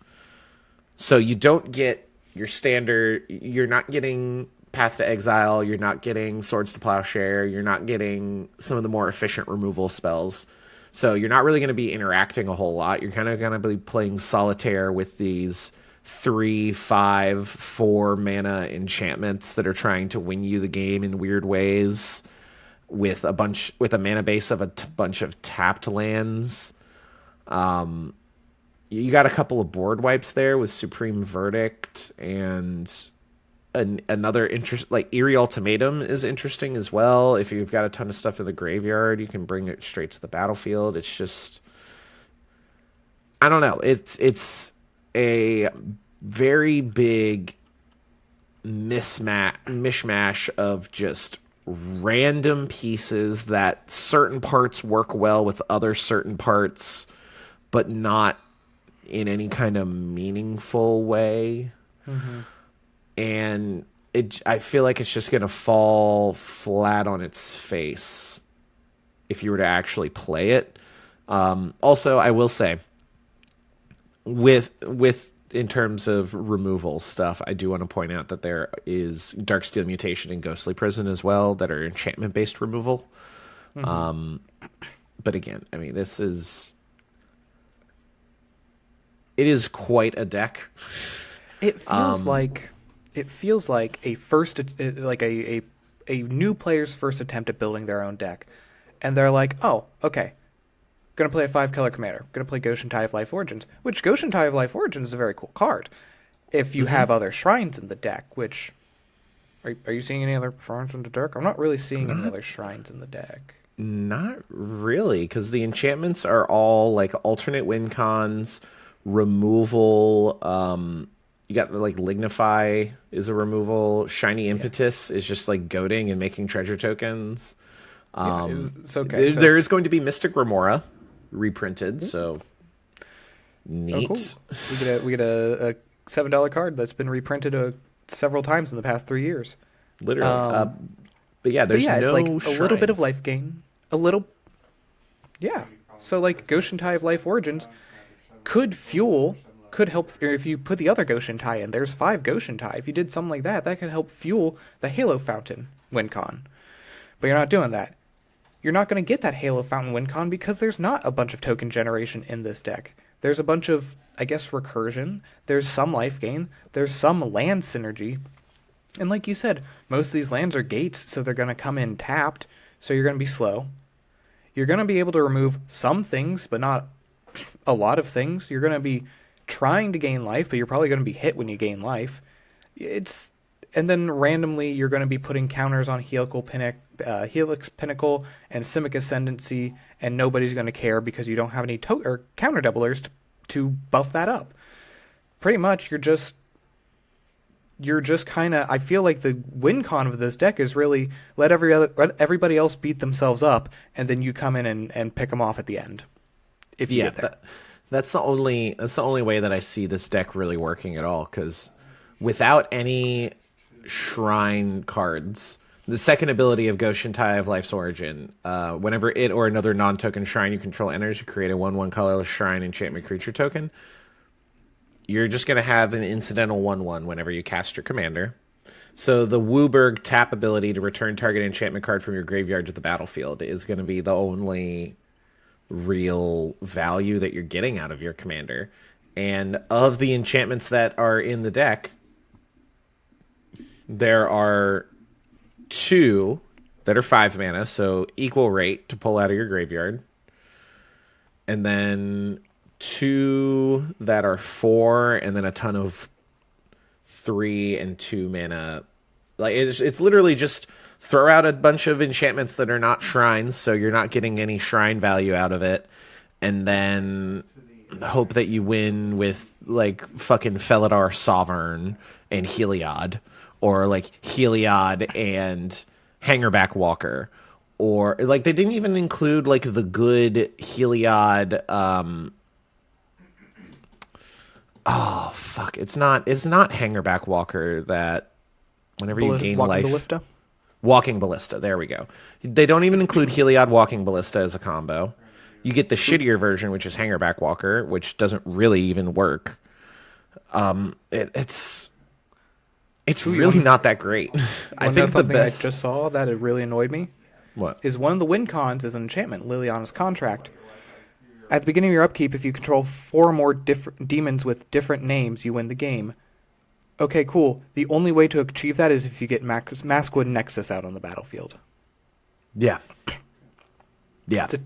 Speaker 1: So you don't get your standard, you're not getting Path to Exile, you're not getting Swords to Plowshare, you're not getting some of the more efficient removal spells. So you're not really going to be interacting a whole lot. You're kind of going to be playing solitaire with these 3, 5, 4 mana enchantments that are trying to win you the game in weird ways with a mana base of a bunch of tapped lands. You got a couple of board wipes there with Supreme Verdict and another interest, like Eerie Ultimatum is interesting as well. If you've got a ton of stuff in the graveyard, you can bring it straight to the battlefield. It's just, I don't know. It's a very big mishmash of just random pieces that certain parts work well with other certain parts, but not in any kind of meaningful way. Mm-hmm. And I feel like it's just going to fall flat on its face if you were to actually play it. Also, I will say, with in terms of removal stuff, I do want to point out that there is Darksteel Mutation and Ghostly Prison as well that are enchantment-based removal. Mm-hmm. But again, I mean, it is quite a deck.
Speaker 2: It feels like a new player's first attempt at building their own deck, and they're like, oh, okay, gonna play a 5-color commander, gonna play Goshen Tie of Life Origins, which Goshen Tie of Life Origins is a very cool card. If you have other shrines in the deck, which are you seeing any other shrines in the deck? I'm not really seeing any other shrines in the deck.
Speaker 1: Not really, because the enchantments are all like alternate win cons, removal. You got like Lignify is a removal. Shiny Impetus is just like goading and making treasure tokens.
Speaker 2: It's okay.
Speaker 1: There is going to be Mystic Remora reprinted, so neat.
Speaker 2: Oh, cool. We get a $7 card that's been reprinted several times in the past 3 years.
Speaker 1: Literally. But yeah, there's
Speaker 2: it's
Speaker 1: no
Speaker 2: like
Speaker 1: shrines.
Speaker 2: A little bit of life gain. So like Goshen Tie of Life Origins could help if you put the other Goshen Tie in. There's 5 Goshen Tie. If you did something like that, that could help fuel the Halo Fountain win con. But you're not doing that. You're not going to get that Halo Fountain win con because there's not a bunch of token generation in this deck. There's a bunch of, I guess, recursion. There's some life gain. There's some land synergy. And like you said, most of these lands are gates, so they're going to come in tapped, so you're going to be slow. You're going to be able to remove some things, but not a lot of things. You're going to be trying to gain life, but you're probably going to be hit when you gain life. And then randomly you're going to be putting counters on Helix Pinnacle and Simic Ascendancy, and nobody's going to care because you don't have any counter doublers to buff that up. Pretty much you're just kind of, I feel like the win con of this deck is really let everybody else beat themselves up, and then you come in and pick them off at the end. If you get there.
Speaker 1: That's the only way that I see this deck really working at all, because without any shrine cards, the second ability of Goshen Tie of Life's Origin, whenever it or another non-token shrine you control enters, you create a 1/1 colorless shrine enchantment creature token. You're just going to have an incidental 1/1 whenever you cast your commander. So the Wooburg tap ability to return target enchantment card from your graveyard to the battlefield is going to be the only real value that you're getting out of your commander. And of the enchantments that are in the deck, there are 2 that are 5 mana, so equal rate to pull out of your graveyard. And then 2 that are 4, and then a ton of 3 and 2 mana. Like it's literally just throw out a bunch of enchantments that are not shrines, so you're not getting any shrine value out of it, and then hope that you win with like fucking Felidar Sovereign and Heliod, or like Heliod and Hangerback Walker, or like they didn't even include like the good Heliod. Oh fuck! It's not Hangerback Walker that whenever you gain
Speaker 2: Walking
Speaker 1: life.
Speaker 2: Ballista?
Speaker 1: Walking Ballista. There we go. They don't even include Heliod Walking Ballista as a combo. You get the shittier version, which is Hangerback Walker, which doesn't really even work. It's really not that great. I think the best.
Speaker 2: I just saw that it really annoyed me.
Speaker 1: What?
Speaker 2: Is one of the win cons is an enchantment, Liliana's Contract. At the beginning of your upkeep, if you control 4 or more different demons with different names, you win the game. Okay, cool. The only way to achieve that is if you get Maskwood Nexus out on the battlefield.
Speaker 1: Yeah. Yeah.
Speaker 2: It's a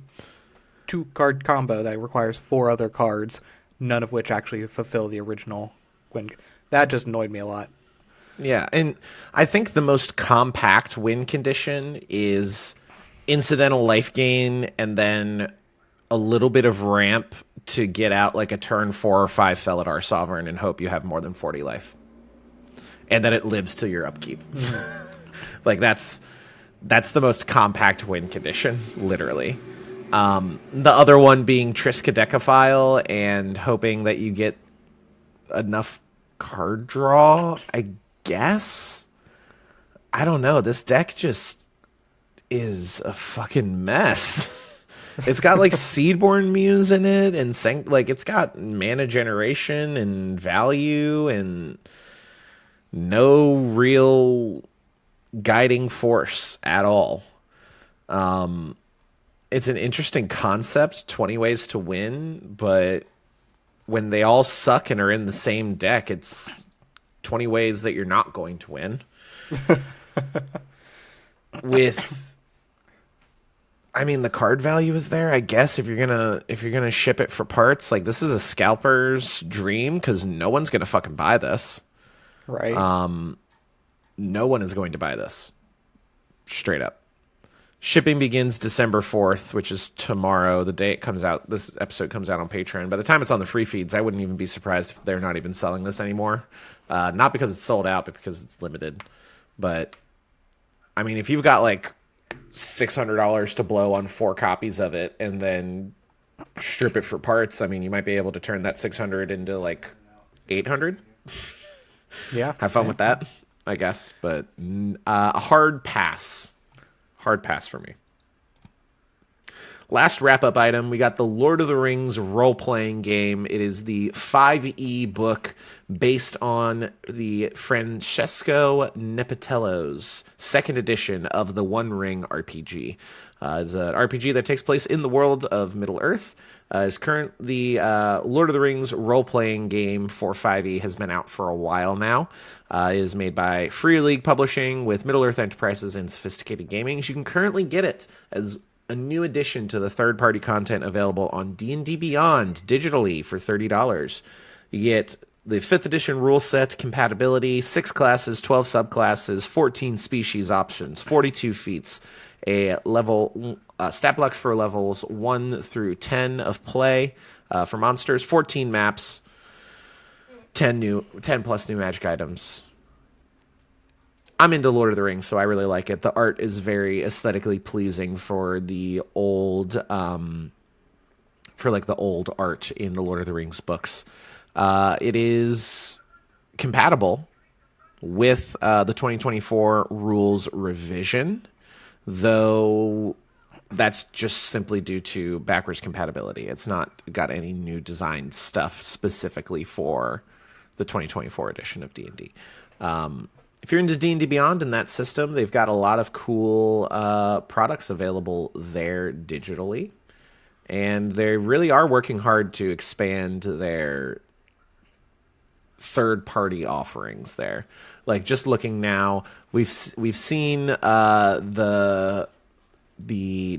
Speaker 2: 2-card combo that requires 4 other cards, none of which actually fulfill the original win. That just annoyed me a lot.
Speaker 1: Yeah, and I think the most compact win condition is incidental life gain and then a little bit of ramp to get out like a turn 4 or 5 Felidar Sovereign and hope you have more than 40 life. And that it lives till your upkeep. Like that's the most compact win condition, literally. The other one being Triskaidekaphile and hoping that you get enough card draw, I guess. I don't know. This deck just is a fucking mess. It's got like Seedborn Muse in it, and it's got mana generation and value and no real guiding force at all. It's an interesting concept, 20 ways to win, but when they all suck and are in the same deck, it's 20 ways that you're not going to win. The card value is there, I guess, if you're gonna ship it for parts. Like, this is a scalper's dream because no one's gonna fucking buy this.
Speaker 2: Right.
Speaker 1: No one is going to buy this. Straight up. Shipping begins December 4th, which is tomorrow, the day it comes out. This episode comes out on Patreon. By the time it's on the free feeds, I wouldn't even be surprised if they're not even selling this anymore. Not because it's sold out, but because it's limited. But, I mean, if you've got like $600 to blow on 4 copies of it and then strip it for parts, I mean, you might be able to turn that 600 into like 800.
Speaker 2: Yeah.
Speaker 1: Have fun with that, I guess. But a hard pass. Hard pass for me. Last wrap-up item, we got the Lord of the Rings role-playing game. It is the 5e book based on the Francesco Nepitello's second edition of the One Ring RPG. It's an RPG that takes place in the world of Middle-earth. The Lord of the Rings role-playing game for 5e has been out for a while now. It is made by Free League Publishing with Middle-earth Enterprises and Sophisticated Gaming. You can currently get it as a new addition to the third-party content available on D&D Beyond digitally for $30. You get the 5th edition rule set compatibility, 6 classes, 12 subclasses, 14 species options, 42 feats, a level stat blocks for levels 1 through 10 of play for monsters, 14 maps, 10 plus new magic items. I'm into Lord of the Rings, so I really like it. The art is very aesthetically pleasing for the old, the old art in the Lord of the Rings books. It is compatible with the 2024 rules revision, though that's just simply due to backwards compatibility. It's not got any new design stuff specifically for the 2024 edition of D&D. If you're into D&D Beyond in that system, they've got a lot of cool products available there digitally. and they really are working hard to expand their third-party offerings there. Like, just looking now, we've seen the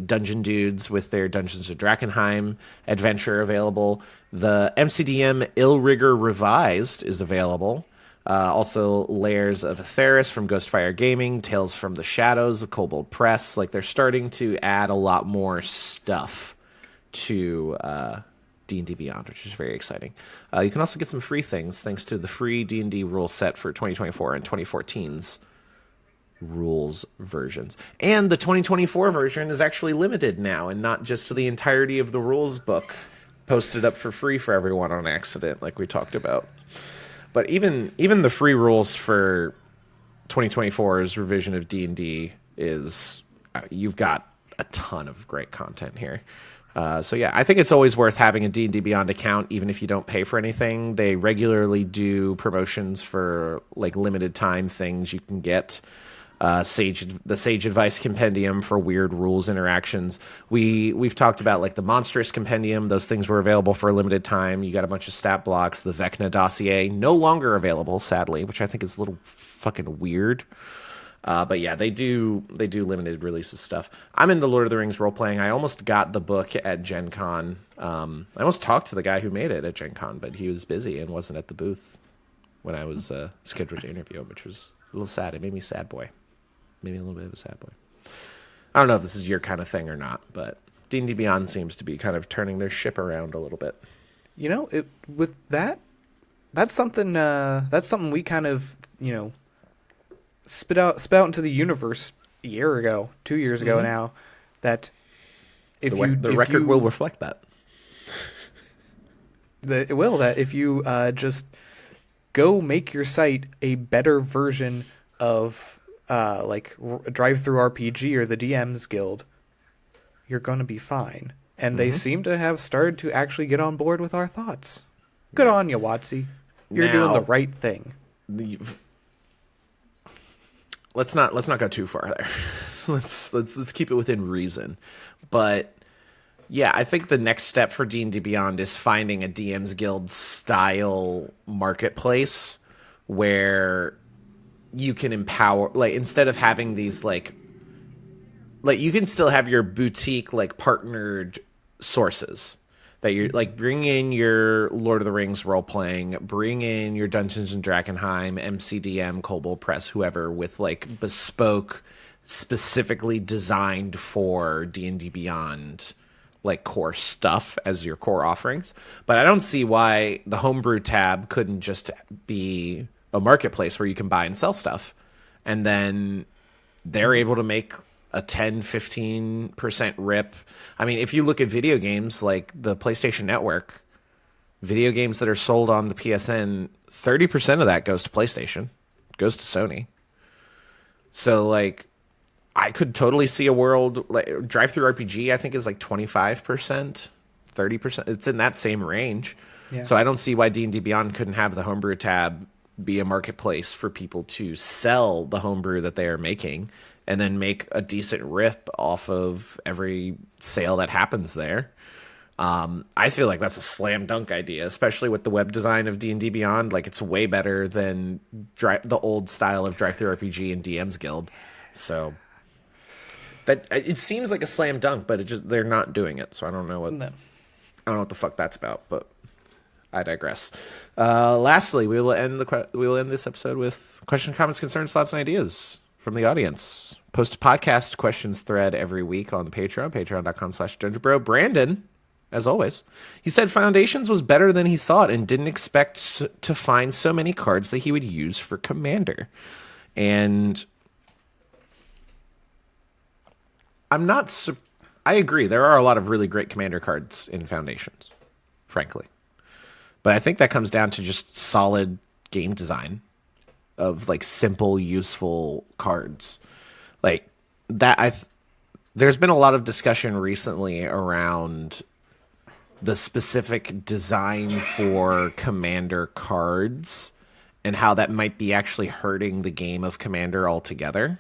Speaker 1: Dungeon Dudes with their Dungeons of Drakkenheim adventure available. The MCDM Illrigger Revised is available. Also, Lairs of Aetheris from Ghostfire Gaming, Tales from the Shadows of Kobold Press. Like, they're starting to add a lot more stuff to D&D Beyond, which is very exciting. You can also get some free things thanks to the free D&D rule set for 2024 and 2014's rules versions. And the 2024 version is actually limited now and not just to the entirety of the rules book posted up for free for everyone on accident, like we talked about. But even the free rules for 2024's revision of D&D is, you've got a ton of great content here. So yeah, I think it's always worth having a D&D Beyond account, even if you don't pay for anything. They regularly do promotions for like limited time things you can get. The Sage Advice Compendium for weird rules interactions. We've talked about like the Monstrous Compendium. Those things were available for a limited time. You got a bunch of stat blocks. The Vecna Dossier, no longer available, sadly, which I think is a little fucking weird. But yeah, they do limited releases stuff. I'm into Lord of the Rings role playing. I almost got the book at Gen Con. I almost talked to the guy who made it at Gen Con, but he was busy and wasn't at the booth when I was scheduled to interview him, which was a little sad. It made me sad boy. Maybe a little bit of a sad boy. I don't know if this is your kind of thing or not, but D&D Beyond seems to be kind of turning their ship around a little bit.
Speaker 2: You know, with that's something we kind of, you know, spit out into the universe a year ago, 2 years ago now, that if
Speaker 1: the record will reflect that.
Speaker 2: It will, that if you just go make your site a better version of like Drive-Thru RPG or the DM's Guild, you're going to be fine. And they seem to have started to actually get on board with our thoughts. Good on you, Watsy. You're doing the right thing.
Speaker 1: Let's not go too far there. let's keep it within reason. But yeah, I think the next step for D&D Beyond is finding a DM's Guild style marketplace where you can empower, like, instead of having these like you can still have your boutique like partnered sources that you're like, bring in your Lord of the Rings role playing, bring in your Dungeons and Drakkenheim, MCDM, Kobold Press, whoever, with like bespoke, specifically designed for D&D Beyond like core stuff as your core offerings. But I don't see why the homebrew tab couldn't just be a marketplace where you can buy and sell stuff, and then they're able to make a 10-15% rip. I mean, if you look at video games like the PlayStation Network, video games that are sold on the PSN, 30% of that goes to PlayStation, goes to Sony. So like, I could totally see a world like Drive-Thru RPG, I think, is like 25%, 30%. It's in that same range. Yeah. So I don't see why D&D Beyond couldn't have the homebrew tab be a marketplace for people to sell the homebrew that they are making and then make a decent rip off of every sale that happens there. I feel like that's a slam dunk idea, especially with the web design of D&D Beyond. Like, it's way better than the old style of Drive-Thru RPG and DM's Guild. So that it seems like a slam dunk, but they're not doing it. So I don't know what the fuck that's about, but I digress. Lastly, we will end this episode with questions, comments, concerns, thoughts, and ideas from the audience. Post a podcast questions thread every week on the patreon.com/dungeonbro. Brandon, as always, he said Foundations was better than he thought and didn't expect to find so many cards that he would use for Commander. And I agree. There are a lot of really great Commander cards in Foundations, frankly. But I think that comes down to just solid game design of like simple, useful cards. Like that, there's been a lot of discussion recently around the specific design for Commander cards and how that might be actually hurting the game of Commander altogether.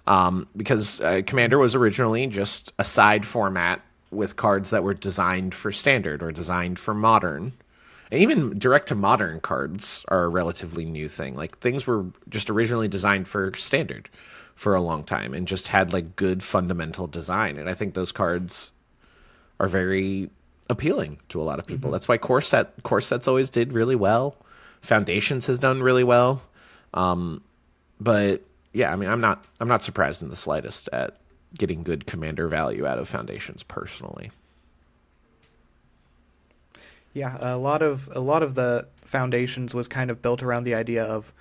Speaker 1: Because Commander was originally just a side format with cards that were designed for standard or designed for modern. And even direct to modern cards are a relatively new thing. Like things were just originally designed for standard for a long time and just had like good fundamental design. And I think those cards are very appealing to a lot of people. That's why core sets always did really well. Foundations has done really well. But yeah, I mean, I'm not surprised in the slightest at getting good commander value out of Foundations personally.
Speaker 2: Yeah, a lot of the Foundations was kind of built around the idea of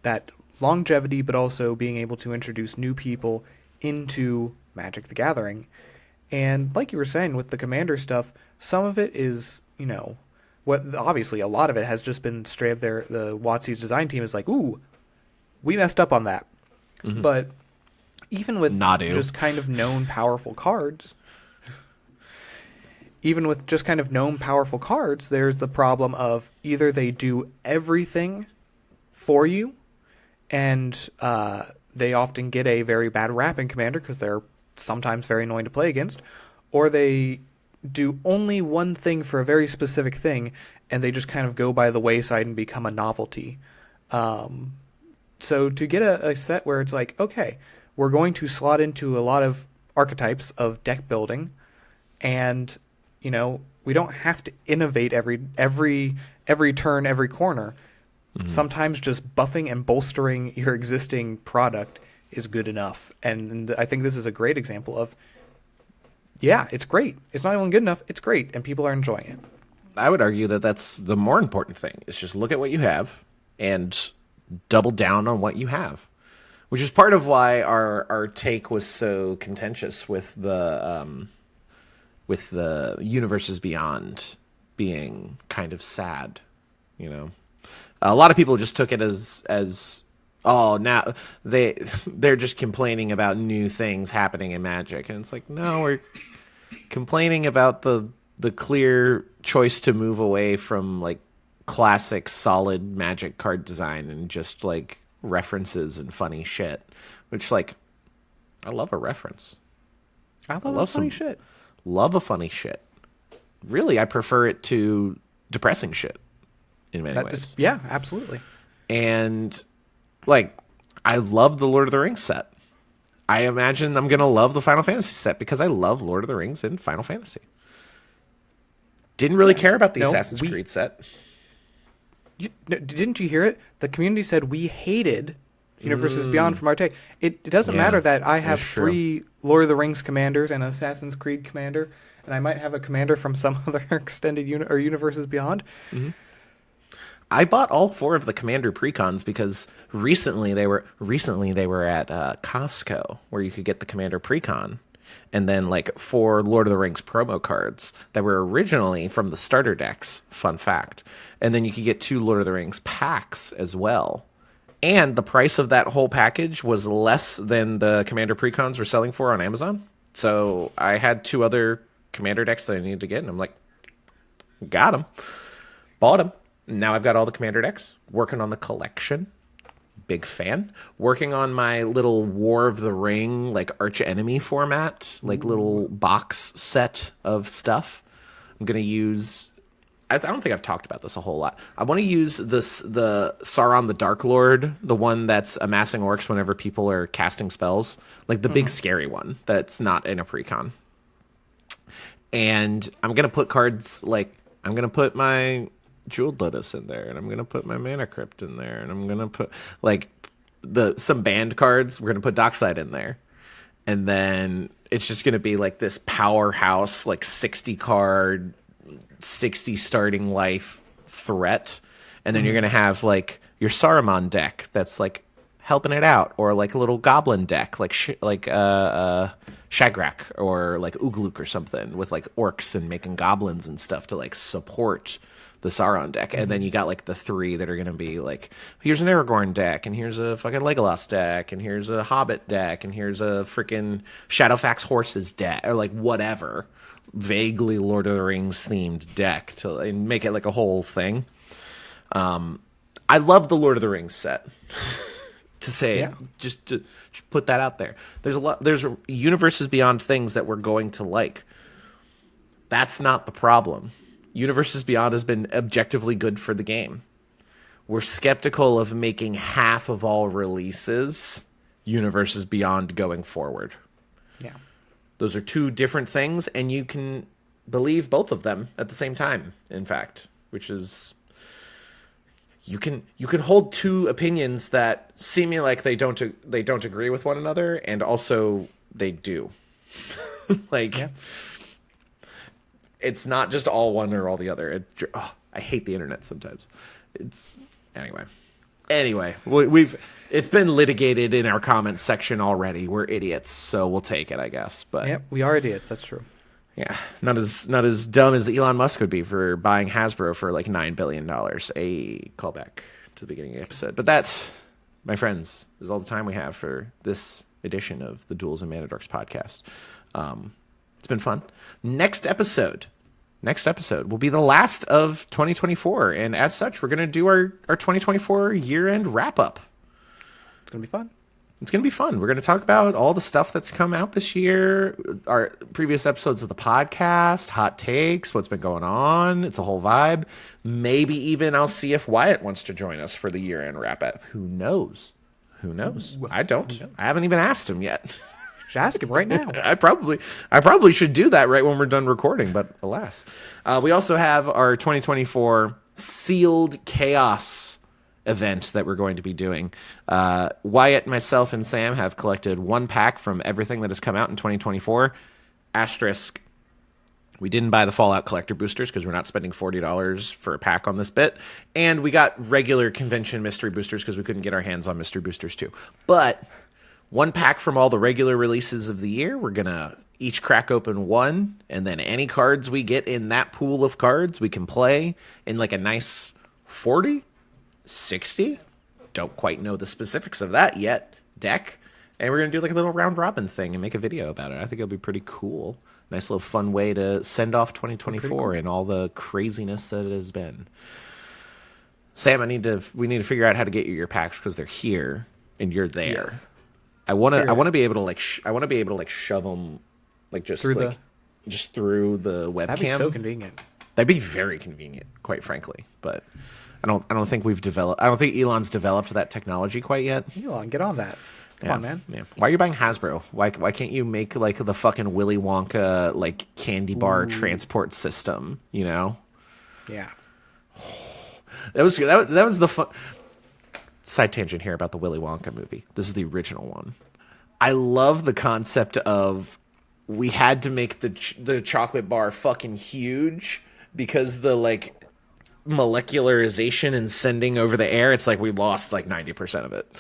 Speaker 2: that longevity, but also being able to introduce new people into Magic the Gathering. And like you were saying with the commander stuff, some of it is, obviously a lot of it has just been straight up there. The WotC's design team is like, ooh, we messed up on that. Mm-hmm. But even with just kind of known powerful cards, there's the problem of either they do everything for you, and they often get a very bad rap in Commander because they're sometimes very annoying to play against, or they do only one thing for a very specific thing, and they just kind of go by the wayside and become a novelty. So to get a set where it's like, okay, we're going to slot into a lot of archetypes of deck building, and we don't have to innovate every turn, every corner. Mm-hmm. Sometimes just buffing and bolstering your existing product is good enough. And I think this is a great example of, yeah, it's great. It's not even good enough. It's great. And people are enjoying it.
Speaker 1: I would argue that that's the more important thing. Is just look at what you have and double down on what you have, which is part of why our take was so contentious with the Universes Beyond being kind of sad. A lot of people just took it as oh, now they're just complaining about new things happening in Magic, and it's like, no, we're complaining about the clear choice to move away from like classic solid Magic card design and just like references and funny shit, which like I love a reference.
Speaker 2: I love funny shit.
Speaker 1: Love a funny shit. Really, I prefer it to depressing shit in many ways.
Speaker 2: Yeah, absolutely.
Speaker 1: And like, I love the Lord of the Rings set. I imagine I'm going to love the Final Fantasy set because I love Lord of the Rings and Final Fantasy. Didn't really care about the Assassin's Creed set.
Speaker 2: Didn't you hear it? The community said we hated Universes Beyond from our take. It doesn't matter that I have 3 Lord of the Rings commanders and an Assassin's Creed commander, and I might have a commander from some other extended Universes Beyond. Mm-hmm.
Speaker 1: I bought all 4 of the commander precons because recently they were at Costco, where you could get the commander precon, and then like 4 Lord of the Rings promo cards that were originally from the starter decks. Fun fact. And then you could get 2 Lord of the Rings packs as well. And the price of that whole package was less than the commander precons were selling for on Amazon. So I had 2 other commander decks that I needed to get, and I'm like, got them, bought them. Now I've got all the commander decks, working on the collection. Big fan. Working on my little War of the Ring, like arch enemy format, like little box set of stuff. I'm going to use, I don't think I've talked about this a whole lot. I want to use the Sauron the Dark Lord, the one that's amassing orcs whenever people are casting spells, like the big scary one that's not in a precon. And I'm going to put cards like, I'm going to put my Jeweled Lotus in there, and I'm going to put my Mana Crypt in there, and I'm going to put like some banned cards. We're going to put Dockside in there. And then it's just going to be like this powerhouse, like 60 card, 60 starting life threat. And then you're going to have like your Saruman deck that's like helping it out, or like a little goblin deck, like Shagrak or like Ugluk or something with like orcs and making goblins and stuff to like support the Sauron deck. And then you got like the 3 that are going to be like, here's an Aragorn deck, and here's a fucking Legolas deck, and here's a Hobbit deck, and here's a freaking Shadowfax Horses deck, or like whatever vaguely Lord of the Rings themed deck to make it like a whole thing. I love the Lord of the Rings set. To say, just put that out there. There's Universes Beyond things that we're going to like. That's not the problem. Universes Beyond has been objectively good for the game. We're skeptical of making half of all releases Universes Beyond going forward.
Speaker 2: Yeah.
Speaker 1: Those are two different things, and you can believe both of them at the same time, in fact, which is... You can hold two opinions that seem like they don't agree with one another, and also they do. Like, yeah. It's not just all one or all the other. I hate the internet sometimes. Anyway, it's been litigated in our comments section already. We're idiots, so we'll take it, I guess. But
Speaker 2: yeah, we are idiots. That's true.
Speaker 1: Yeah, not as dumb as Elon Musk would be for buying Hasbro for like $9 billion. A callback to the beginning of the episode. But that, my friends, is all the time we have for this edition of the Duels and Mana Dorks podcast. It's been fun. Next episode will be the last of 2024. And as such, we're going to do our 2024 year-end wrap-up.
Speaker 2: It's going to be fun.
Speaker 1: It's going to be fun. We're going to talk about all the stuff that's come out this year, our previous episodes of the podcast, hot takes, what's been going on. It's a whole vibe. Maybe even I'll see if Wyatt wants to join us for the year-end wrap-up. Who knows? I don't. I haven't even asked him yet.
Speaker 2: Should ask him right now.
Speaker 1: I probably should do that right when we're done recording, but alas. We also have our 2024 Sealed Chaos event that we're going to be doing. Wyatt, myself, and Sam have collected one pack from everything that has come out in 2024. Asterisk, we didn't buy the Fallout Collector boosters because we're not spending $40 for a pack on this bit. And we got regular convention mystery boosters because we couldn't get our hands on mystery boosters too. But one pack from all the regular releases of the year. We're going to each crack open one, and then any cards we get in that pool of cards we can play in like a nice 40, 60, don't quite know the specifics of that yet, deck. And we're going to do like a little round robin thing and make a video about it. I think it'll be pretty cool. Nice little fun way to send off 2024 cool. And all the craziness that it has been. Sam, we need to figure out how to get you your packs because they're here and you're there. Yes. I want to be able to shove them just through the webcam.
Speaker 2: That'd be so convenient.
Speaker 1: That'd be very convenient, quite frankly. But I don't think Elon's developed that technology quite yet.
Speaker 2: Elon, get on that. Come on, man.
Speaker 1: Yeah. Why are you buying Hasbro? Why can't you make like the fucking Willy Wonka like candy bar transport system? You know?
Speaker 2: Yeah.
Speaker 1: That was the fun. Side tangent here about the Willy Wonka movie. This is the original one. I love the concept of we had to make the chocolate bar fucking huge because the like molecularization and sending over the air, it's like we lost like 90% of it.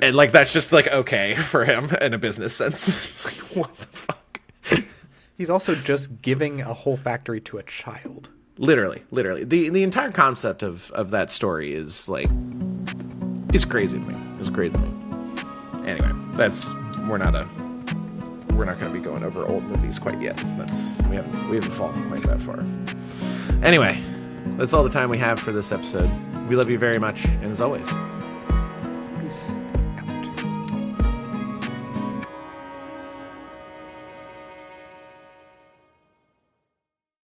Speaker 1: And like that's just like okay for him in a business sense. It's like what the fuck?
Speaker 2: He's also just giving a whole factory to a child.
Speaker 1: Literally. The entire concept of that story is like it's crazy to me. Anyway, we're not going to be going over old movies quite yet. We haven't fallen quite that far. Anyway, that's all the time we have for this episode. We love you very much, and as always,
Speaker 2: peace.